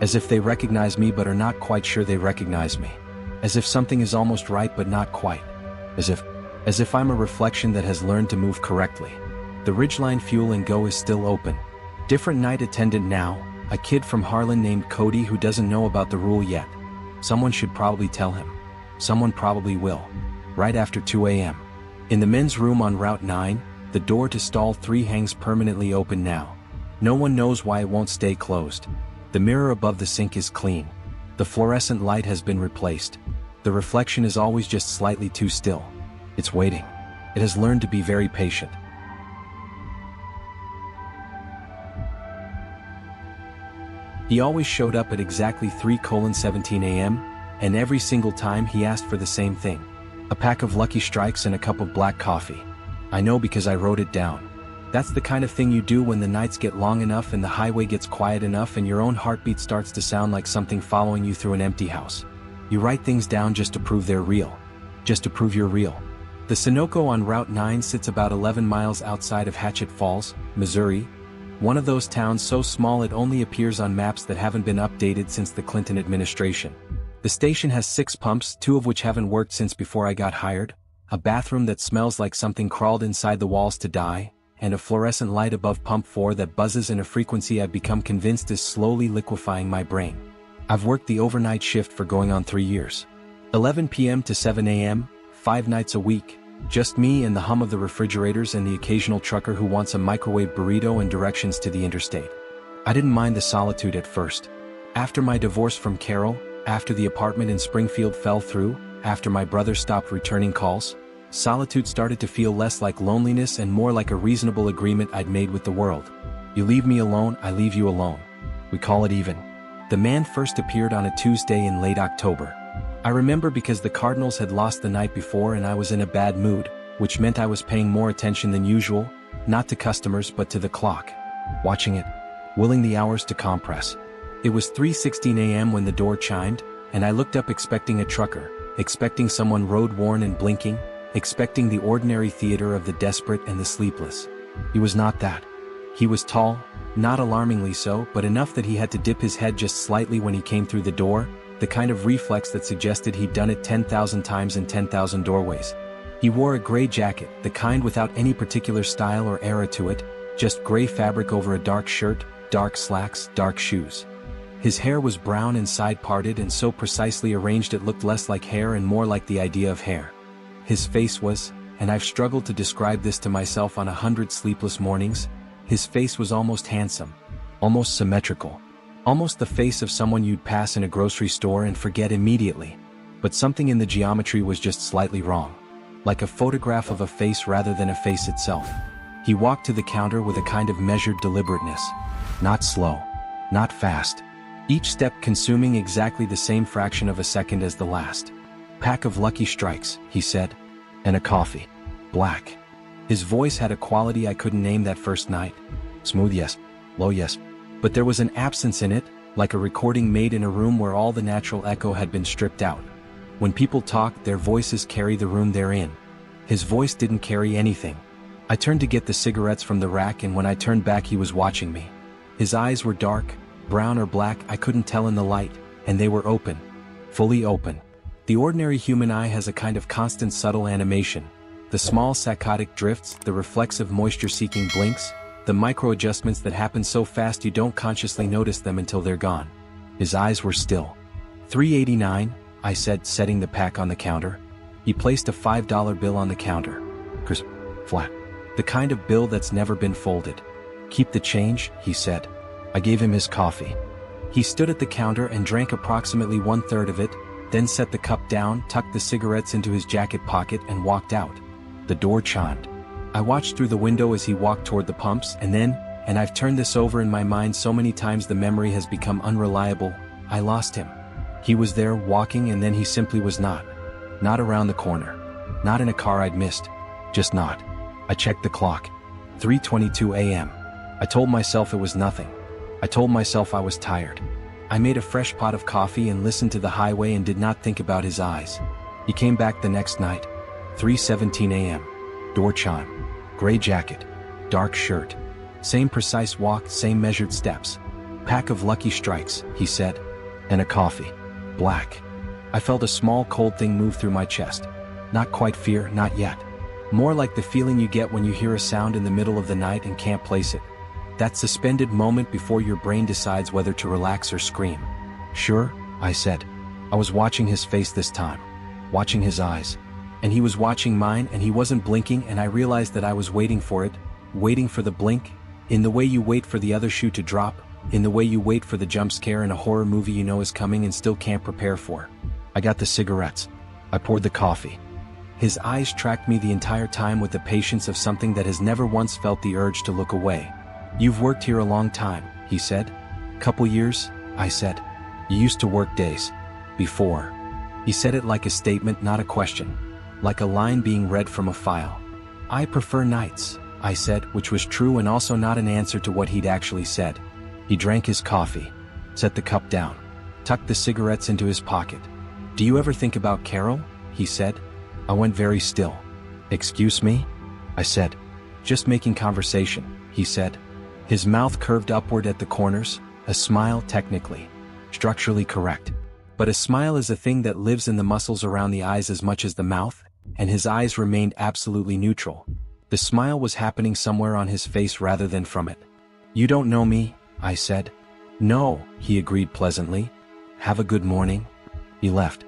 As if they recognize me but are not quite sure they recognize me. As if something is almost right but not quite. As if I'm a reflection that has learned to move correctly. The Ridgeline Fuel and Go is still open. Different night attendant now, a kid from Harlan named Cody who doesn't know about the rule yet. Someone should probably tell him. Someone probably will. Right after 2 a.m. In the men's room on Route 9, the door to stall 3 hangs permanently open now. No one knows why it won't stay closed. The mirror above the sink is clean. The fluorescent light has been replaced. The reflection is always just slightly too still. It's waiting. It has learned to be very patient. He always showed up at exactly 3:17 a.m., and every single time he asked for the same thing. A pack of Lucky Strikes and a cup of black coffee. I know because I wrote it down. That's the kind of thing you do when the nights get long enough and the highway gets quiet enough and your own heartbeat starts to sound like something following you through an empty house. You write things down just to prove they're real. Just to prove you're real. The Sunoco on Route 9 sits about 11 miles outside of Hatchet Falls, Missouri. One of those towns so small it only appears on maps that haven't been updated since the Clinton administration. The station has 6 pumps, 2 of which haven't worked since before I got hired, a bathroom that smells like something crawled inside the walls to die, and a fluorescent light above pump 4 that buzzes in a frequency I've become convinced is slowly liquefying my brain. I've worked the overnight shift for going on 3 years. 11 p.m. to 7 a.m., 5 nights a week, just me and the hum of the refrigerators and the occasional trucker who wants a microwave burrito and directions to the interstate. I didn't mind the solitude at first. After my divorce from Carol, after the apartment in Springfield fell through, after my brother stopped returning calls, solitude started to feel less like loneliness and more like a reasonable agreement I'd made with the world. You leave me alone, I leave you alone. We call it even. The man first appeared on a Tuesday in late October. I remember because the Cardinals had lost the night before and I was in a bad mood, which meant I was paying more attention than usual, not to customers but to the clock. Watching it, willing the hours to compress. It was 3:16 a.m. when the door chimed, and I looked up expecting a trucker, expecting someone road-worn and blinking, expecting the ordinary theater of the desperate and the sleepless. He was not that. He was tall, not alarmingly so, but enough that he had to dip his head just slightly when he came through the door, the kind of reflex that suggested he'd done it 10,000 times in 10,000 doorways. He wore a gray jacket, the kind without any particular style or era to it, just gray fabric over a dark shirt, dark slacks, dark shoes. His hair was brown and side-parted and so precisely arranged it looked less like hair and more like the idea of hair. His face was, and I've struggled to describe this to myself on 100 sleepless mornings, his face was almost handsome, almost symmetrical, almost the face of someone you'd pass in a grocery store and forget immediately. But something in the geometry was just slightly wrong. Like a photograph of a face rather than a face itself. He walked to the counter with a kind of measured deliberateness. Not slow. Not fast. Each step consuming exactly the same fraction of a second as the last. Pack of Lucky Strikes, he said. And a coffee. Black. His voice had a quality I couldn't name that first night. Smooth yes. Low yes. But there was an absence in it, like a recording made in a room where all the natural echo had been stripped out. When people talk, their voices carry the room they're in. His voice didn't carry anything. I turned to get the cigarettes from the rack and when I turned back he was watching me. His eyes were dark, brown or black, I couldn't tell in the light, and they were open. Fully open. The ordinary human eye has a kind of constant subtle animation. The small saccadic drifts, the reflexive moisture-seeking blinks, the micro-adjustments that happen so fast you don't consciously notice them until they're gone. His eyes were still. $3.89, I said, setting the pack on the counter. He placed a $5 bill on the counter. Crisp. Flat. The kind of bill that's never been folded. Keep the change, he said. I gave him his coffee. He stood at the counter and drank approximately 1/3 of it, then set the cup down, tucked the cigarettes into his jacket pocket and walked out. The door chimed. I watched through the window as he walked toward the pumps and then, and I've turned this over in my mind so many times the memory has become unreliable, I lost him. He was there walking and then he simply was not. Not around the corner. Not in a car I'd missed. Just not. I checked the clock. 3:22 a.m. I told myself it was nothing. I told myself I was tired. I made a fresh pot of coffee and listened to the highway and did not think about his eyes. He came back the next night. 3:17 a.m. Door chime. Gray jacket. Dark shirt. Same precise walk, same measured steps. Pack of Lucky Strikes, he said. And a coffee. Black. I felt a small cold thing move through my chest. Not quite fear, not yet. More like the feeling you get when you hear a sound in the middle of the night and can't place it. That suspended moment before your brain decides whether to relax or scream. Sure, I said. I was watching his face this time. Watching his eyes. And he was watching mine and he wasn't blinking and I realized that I was waiting for it, waiting for the blink, in the way you wait for the other shoe to drop, in the way you wait for the jump scare in a horror movie you know is coming and still can't prepare for. I got the cigarettes. I poured the coffee. His eyes tracked me the entire time with the patience of something that has never once felt the urge to look away. You've worked here a long time, he said. Couple years, I said. You used to work days. Before. He said it like a statement, not a question. Like a line being read from a file. I prefer nights, I said, which was true and also not an answer to what he'd actually said. He drank his coffee. Set the cup down. Tucked the cigarettes into his pocket. Do you ever think about Carol? He said. I went very still. Excuse me? I said. Just making conversation, he said. His mouth curved upward at the corners, a smile technically, structurally correct. But a smile is a thing that lives in the muscles around the eyes as much as the mouth, and his eyes remained absolutely neutral. The smile was happening somewhere on his face rather than from it. "You don't know me?" I said. "No," he agreed pleasantly. "Have a good morning." He left.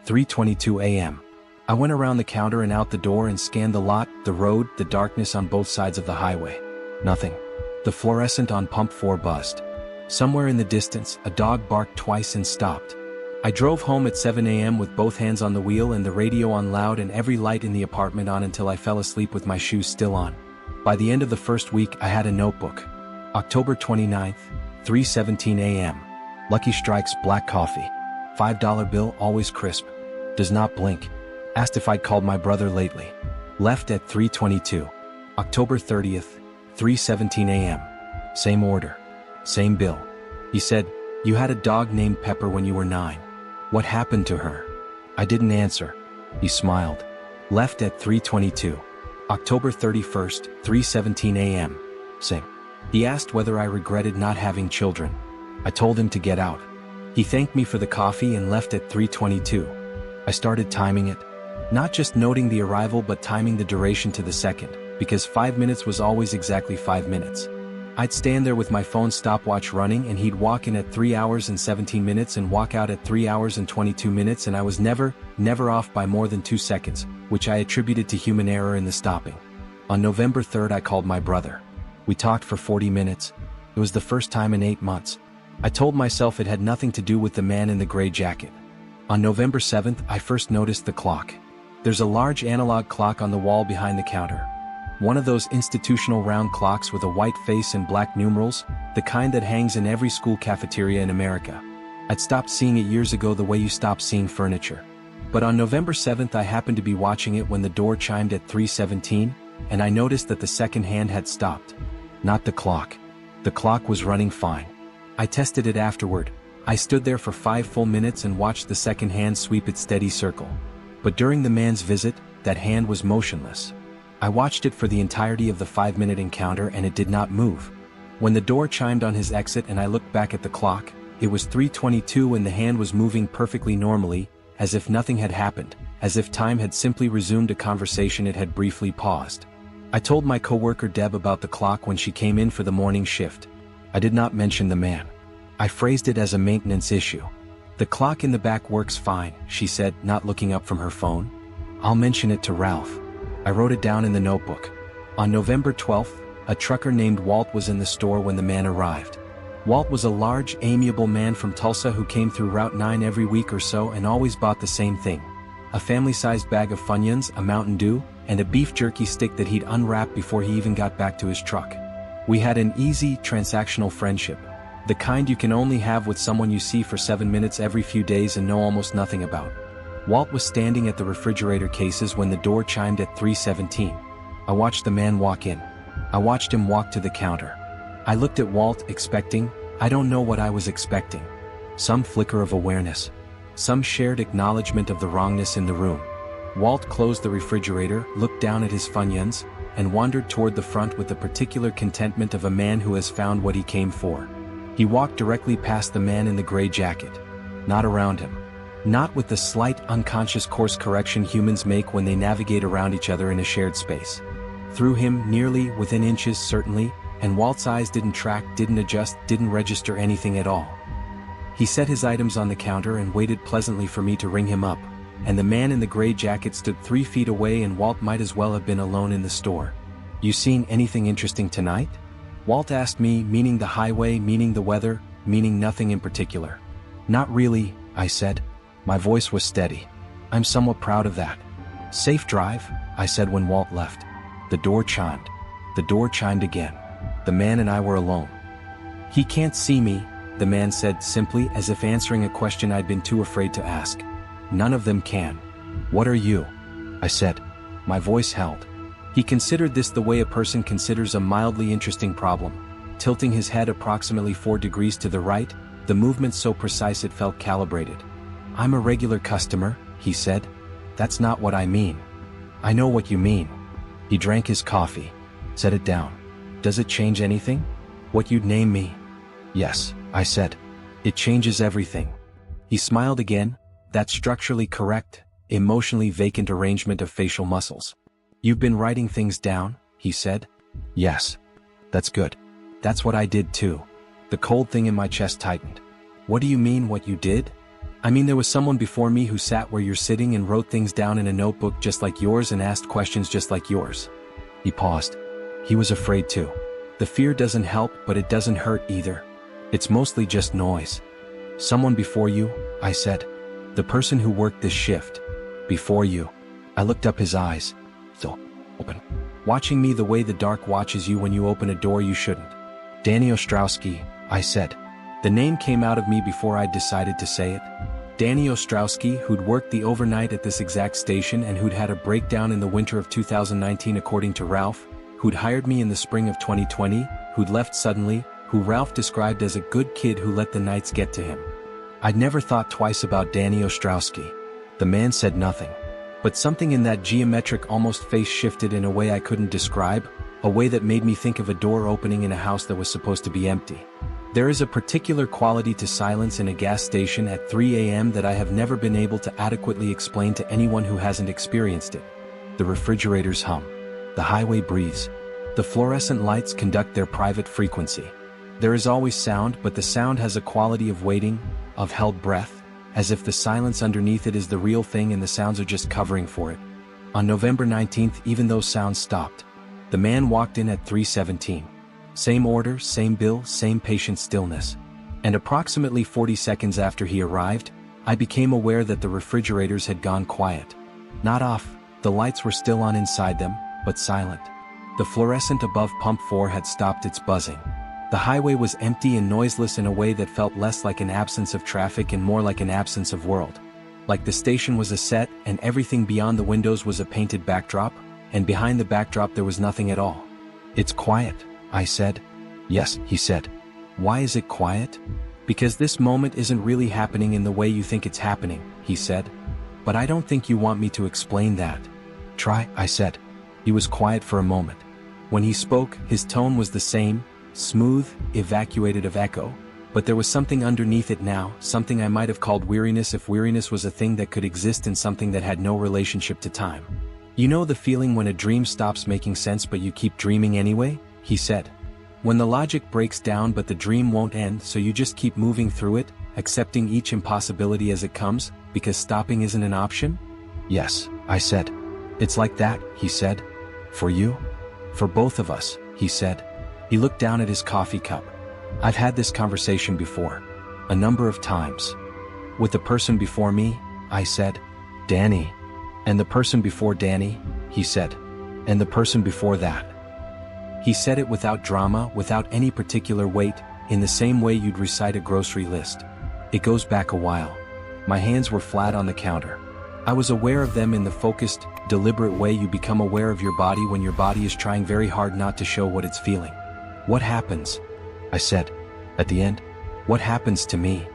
3:22 a.m. I went around the counter and out the door and scanned the lot, the road, the darkness on both sides of the highway. Nothing. The fluorescent on pump 4 buzzed. Somewhere in the distance, a dog barked twice and stopped. I drove home at 7 a.m. with both hands on the wheel and the radio on loud and every light in the apartment on until I fell asleep with my shoes still on. By the end of the first week, I had a notebook. October 29th, 3:17 a.m. Lucky Strikes black coffee. $5 bill always crisp. Does not blink. Asked if I'd called my brother lately. Left at 3:22. October 30th, 3:17 a.m. Same order. Same bill. He said, "You had a dog named Pepper when you were 9. What happened to her?" I didn't answer. He smiled. Left at 3:22. October 31st, 3:17 a.m. Same. He asked whether I regretted not having children. I told him to get out. He thanked me for the coffee and left at 3:22. I started timing it. Not just noting the arrival but timing the duration to the second, because 5 minutes was always exactly 5 minutes. I'd stand there with my phone stopwatch running and he'd walk in at 3 hours and 17 minutes and walk out at 3 hours and 22 minutes and I was never off by more than 2 seconds, which I attributed to human error in the stopping. On November 3rd I called my brother. We talked for 40 minutes. It was the first time in 8 months. I told myself it had nothing to do with the man in the gray jacket. On November 7th I first noticed the clock. There's a large analog clock on the wall behind the counter. One of those institutional round clocks with a white face and black numerals, the kind that hangs in every school cafeteria in America. I'd stopped seeing it years ago the way you stop seeing furniture. But on November 7th I happened to be watching it when the door chimed at 3:17, and I noticed that the second hand had stopped. Not the clock. The clock was running fine. I tested it afterward. I stood there for 5 full minutes and watched the second hand sweep its steady circle. But during the man's visit, that hand was motionless. I watched it for the entirety of the 5-minute encounter and it did not move. When the door chimed on his exit and I looked back at the clock, it was 3:22 and the hand was moving perfectly normally, as if nothing had happened, as if time had simply resumed a conversation it had briefly paused. I told my coworker Deb about the clock when she came in for the morning shift. I did not mention the man. I phrased it as a maintenance issue. "The clock in the back works fine," she said, not looking up from her phone. "I'll mention it to Ralph." I wrote it down in the notebook. On November 12th, a trucker named Walt was in the store when the man arrived. Walt was a large, amiable man from Tulsa who came through Route 9 every week or so and always bought the same thing. A family-sized bag of Funyuns, a Mountain Dew, and a beef jerky stick that he'd unwrap before he even got back to his truck. We had an easy, transactional friendship. The kind you can only have with someone you see for 7 minutes every few days and know almost nothing about. Walt was standing at the refrigerator cases when the door chimed at 3:17. I watched the man walk in. I watched him walk to the counter. I looked at Walt expecting, I don't know what I was expecting. Some flicker of awareness. Some shared acknowledgement of the wrongness in the room. Walt closed the refrigerator, looked down at his Funyuns, and wandered toward the front with the particular contentment of a man who has found what he came for. He walked directly past the man in the gray jacket. Not around him. Not with the slight, unconscious course correction humans make when they navigate around each other in a shared space. Through him, nearly within inches certainly, and Walt's eyes didn't track, didn't adjust, didn't register anything at all. He set his items on the counter and waited pleasantly for me to ring him up, and the man in the gray jacket stood 3 feet away and Walt might as well have been alone in the store. "You seen anything interesting tonight?" Walt asked me, meaning the highway, meaning the weather, meaning nothing in particular. "Not really," I said. My voice was steady. "I'm somewhat proud of that." "Safe drive," I said when Walt left. The door chimed. The door chimed again. The man and I were alone. "He can't see me," the man said simply as if answering a question I'd been too afraid to ask. "None of them can." "What are you?" I said. My voice held. He considered this the way a person considers a mildly interesting problem, tilting his head approximately 4 degrees to the right, the movement so precise it felt calibrated. "I'm a regular customer," he said. "That's not what I mean." "I know what you mean." He drank his coffee. Set it down. "Does it change anything?" What you'd name me? Yes, I said. It changes everything. He smiled again, that structurally correct, emotionally vacant arrangement of facial muscles. You've been writing things down, he said. Yes. That's good. That's what I did too. The cold thing in my chest tightened. What do you mean what you did? I mean there was someone before me who sat where you're sitting and wrote things down in a notebook just like yours and asked questions just like yours. He paused. He was afraid too. The fear doesn't help, but it doesn't hurt either. It's mostly just noise. Someone before you, I said. The person who worked this shift. Before you. I looked up, his eyes. Still open. Watching me the way the dark watches you when you open a door you shouldn't. Danny Ostrowski, I said. The name came out of me before I'd decided to say it. Danny Ostrowski, who'd worked the overnight at this exact station and who'd had a breakdown in the winter of 2019 according to Ralph, who'd hired me in the spring of 2020, who'd left suddenly, who Ralph described as a good kid who let the nights get to him. I'd never thought twice about Danny Ostrowski. The man said nothing. But something in that geometric almost face shifted in a way I couldn't describe, a way that made me think of a door opening in a house that was supposed to be empty. There is a particular quality to silence in a gas station at 3 a.m. that I have never been able to adequately explain to anyone who hasn't experienced it. The refrigerators hum. The highway breathes. The fluorescent lights conduct their private frequency. There is always sound, but the sound has a quality of waiting, of held breath, as if the silence underneath it is the real thing and the sounds are just covering for it. On November 19th, even those sounds stopped. The man walked in at 3:17. Same order, same bill, same patient stillness. And approximately 40 seconds after he arrived, I became aware that the refrigerators had gone quiet. Not off, the lights were still on inside them, but silent. The fluorescent above pump 4 had stopped its buzzing. The highway was empty and noiseless in a way that felt less like an absence of traffic and more like an absence of world. Like the station was a set and everything beyond the windows was a painted backdrop, and behind the backdrop there was nothing at all. It's quiet, I said. Yes, he said. Why is it quiet? Because this moment isn't really happening in the way you think it's happening, he said. But I don't think you want me to explain that. Try, I said. He was quiet for a moment. When he spoke, his tone was the same, smooth, evacuated of echo, but there was something underneath it now, something I might have called weariness if weariness was a thing that could exist in something that had no relationship to time. You know the feeling when a dream stops making sense but you keep dreaming anyway? He said. When the logic breaks down but the dream won't end, so you just keep moving through it, accepting each impossibility as it comes, because stopping isn't an option? Yes, I said. It's like that, he said. For you? For both of us, he said. He looked down at his coffee cup. I've had this conversation before. A number of times. With the person before me, I said. Danny. And the person before Danny, he said. And the person before that. He said it without drama, without any particular weight, in the same way you'd recite a grocery list. It goes back a while. My hands were flat on the counter. I was aware of them in the focused, deliberate way you become aware of your body when your body is trying very hard not to show what it's feeling. What happens? I said. At the end, what happens to me?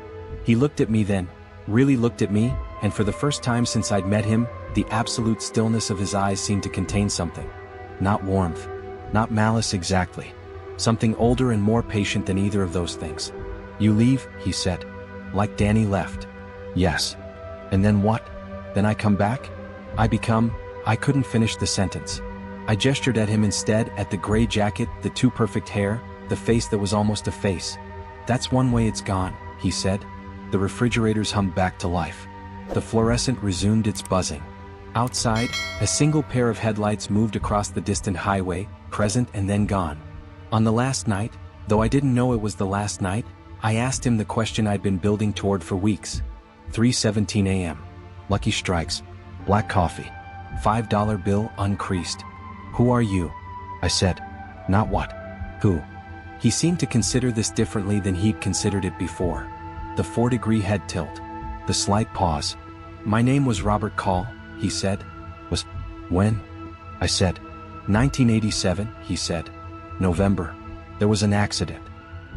He looked at me then, really looked at me, and for the first time since I'd met him, the absolute stillness of his eyes seemed to contain something. Not warmth. Not malice exactly. Something older and more patient than either of those things. You leave, he said. Like Danny left. Yes. And then what? Then I come back? I couldn't finish the sentence. I gestured at him instead, at the gray jacket, the too perfect hair, the face that was almost a face. That's one way it's gone, he said. The refrigerators hummed back to life. The fluorescent resumed its buzzing. Outside, a single pair of headlights moved across the distant highway, present and then gone. On the last night, though I didn't know it was the last night, I asked him the question I'd been building toward for weeks. 3:17 a.m. Lucky Strikes. Black coffee. $5 bill uncreased. Who are you? I said. Not what. Who? He seemed to consider this differently than he'd considered it before. The 4-degree head tilt. The slight pause. My name was Robert Call, he said. Was when? I said. 1987, he said. November. There was an accident.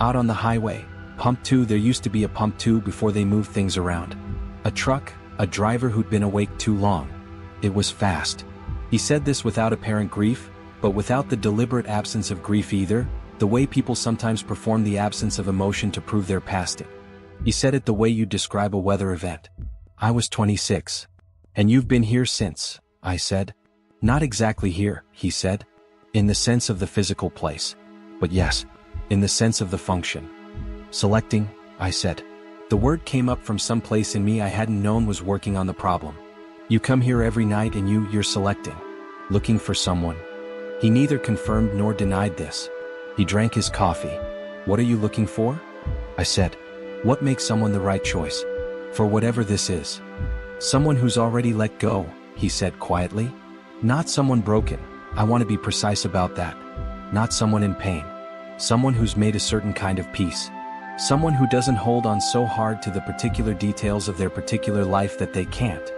Out on the highway. Pump 2, there used to be a pump 2 before they moved things around. A truck, a driver who'd been awake too long. It was fast. He said this without apparent grief, but without the deliberate absence of grief either. The way people sometimes perform the absence of emotion to prove they're past it. He said it the way you'd describe a weather event. I was 26. And you've been here since, I said. Not exactly here, he said. In the sense of the physical place. But yes, in the sense of the function. Selecting, I said. The word came up from some place in me I hadn't known was working on the problem. You come here every night and you're selecting. Looking for someone. He neither confirmed nor denied this. He drank his coffee. What are you looking for? I said. What makes someone the right choice? For whatever this is. Someone who's already let go, he said quietly. Not someone broken, I want to be precise about that. Not someone in pain. Someone who's made a certain kind of peace. Someone who doesn't hold on so hard to the particular details of their particular life that they can't.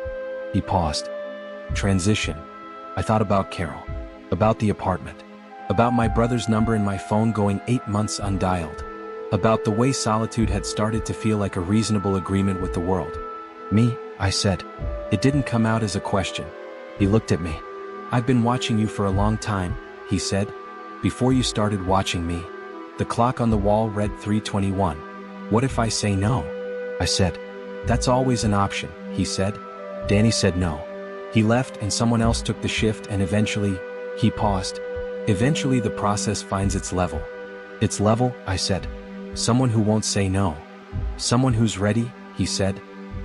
He paused. Transition. I thought about Carol. About the apartment. About my brother's number in my phone going 8 months undialed. About the way solitude had started to feel like a reasonable agreement with the world. Me, I said. It didn't come out as a question. He looked at me. I've been watching you for a long time, he said. Before you started watching me. The clock on the wall read 3:21. What if I say no? I said. That's always an option, he said. Danny said no. He left and someone else took the shift and eventually, he paused. Eventually the process finds its level. Its level, I said. Someone who won't say no. Someone who's ready, he said.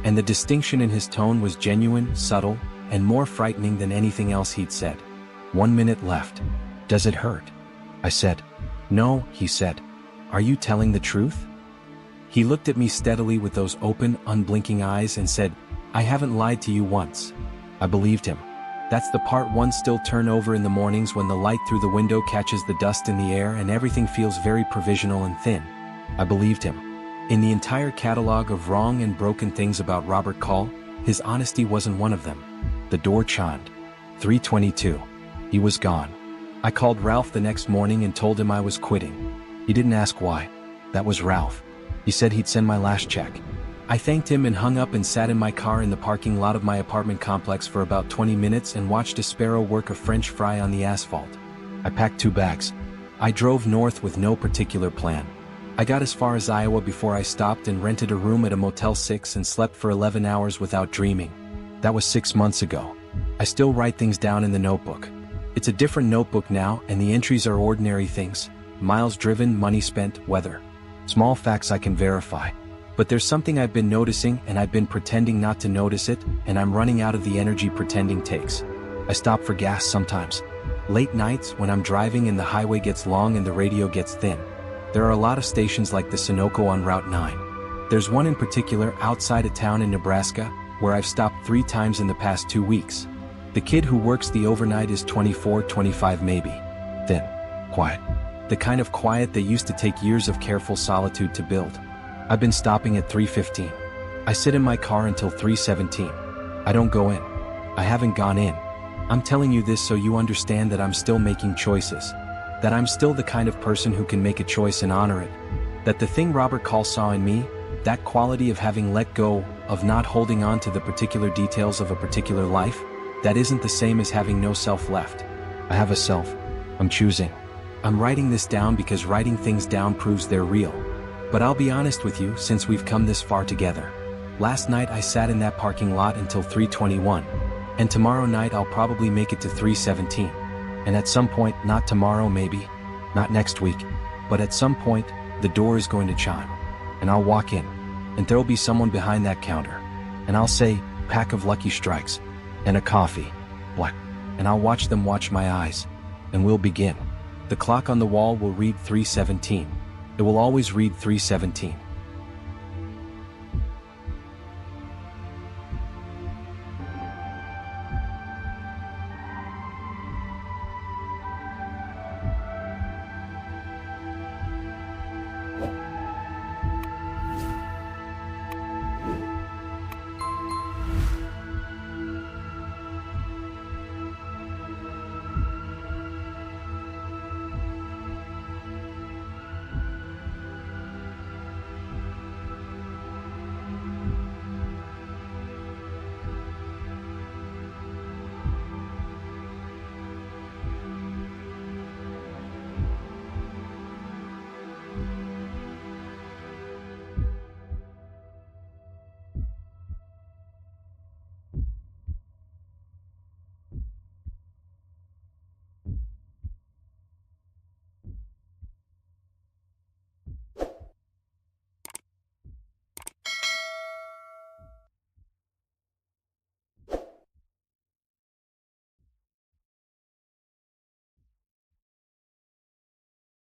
And the distinction in his tone was genuine, subtle, and more frightening than anything else he'd said. 1 minute left. Does it hurt? I said. No, he said. Are you telling the truth? He looked at me steadily with those open, unblinking eyes and said, I haven't lied to you once. I believed him. That's the part one still turn over in the mornings when the light through the window catches the dust in the air and everything feels very provisional and thin. I believed him. In the entire catalog of wrong and broken things about Robert Call, his honesty wasn't one of them. The door chimed. 3:22. He was gone. I called Ralph the next morning and told him I was quitting. He didn't ask why. That was Ralph. He said he'd send my last check. I thanked him and hung up and sat in my car in the parking lot of my apartment complex for about 20 minutes and watched a sparrow work a French fry on the asphalt. I packed 2 bags. I drove north with no particular plan. I got as far as Iowa before I stopped and rented a room at a Motel 6 and slept for 11 hours without dreaming. That was 6 months ago. I still write things down in the notebook. It's a different notebook now and the entries are ordinary things. Miles driven, money spent, weather. Small facts I can verify. But there's something I've been noticing and I've been pretending not to notice it, and I'm running out of the energy pretending takes. I stop for gas sometimes. Late nights when I'm driving and the highway gets long and the radio gets thin. There are a lot of stations like the Sunoco on Route 9. There's one in particular outside of town in Nebraska, where I've stopped 3 times in the past 2 weeks. The kid who works the overnight is 24, 25 maybe. Thin. Quiet. The kind of quiet that used to take years of careful solitude to build. I've been stopping at 3:15. I sit in my car until 3:17. I don't go in. I haven't gone in. I'm telling you this so you understand that I'm still making choices. That I'm still the kind of person who can make a choice and honor it. That the thing Robert Call saw in me, that quality of having let go, of not holding on to the particular details of a particular life, that isn't the same as having no self left. I have a self. I'm choosing. I'm writing this down because writing things down proves they're real. But I'll be honest with you, since we've come this far together. Last night I sat in that parking lot until 3:21. And tomorrow night I'll probably make it to 3:17. And at some point, not tomorrow maybe, not next week, but at some point, the door is going to chime. And I'll walk in. And there'll be someone behind that counter. And I'll say, pack of Lucky Strikes. And a coffee. What? And I'll watch them watch my eyes. And we'll begin. The clock on the wall will read 3:17. It will always read 3:17.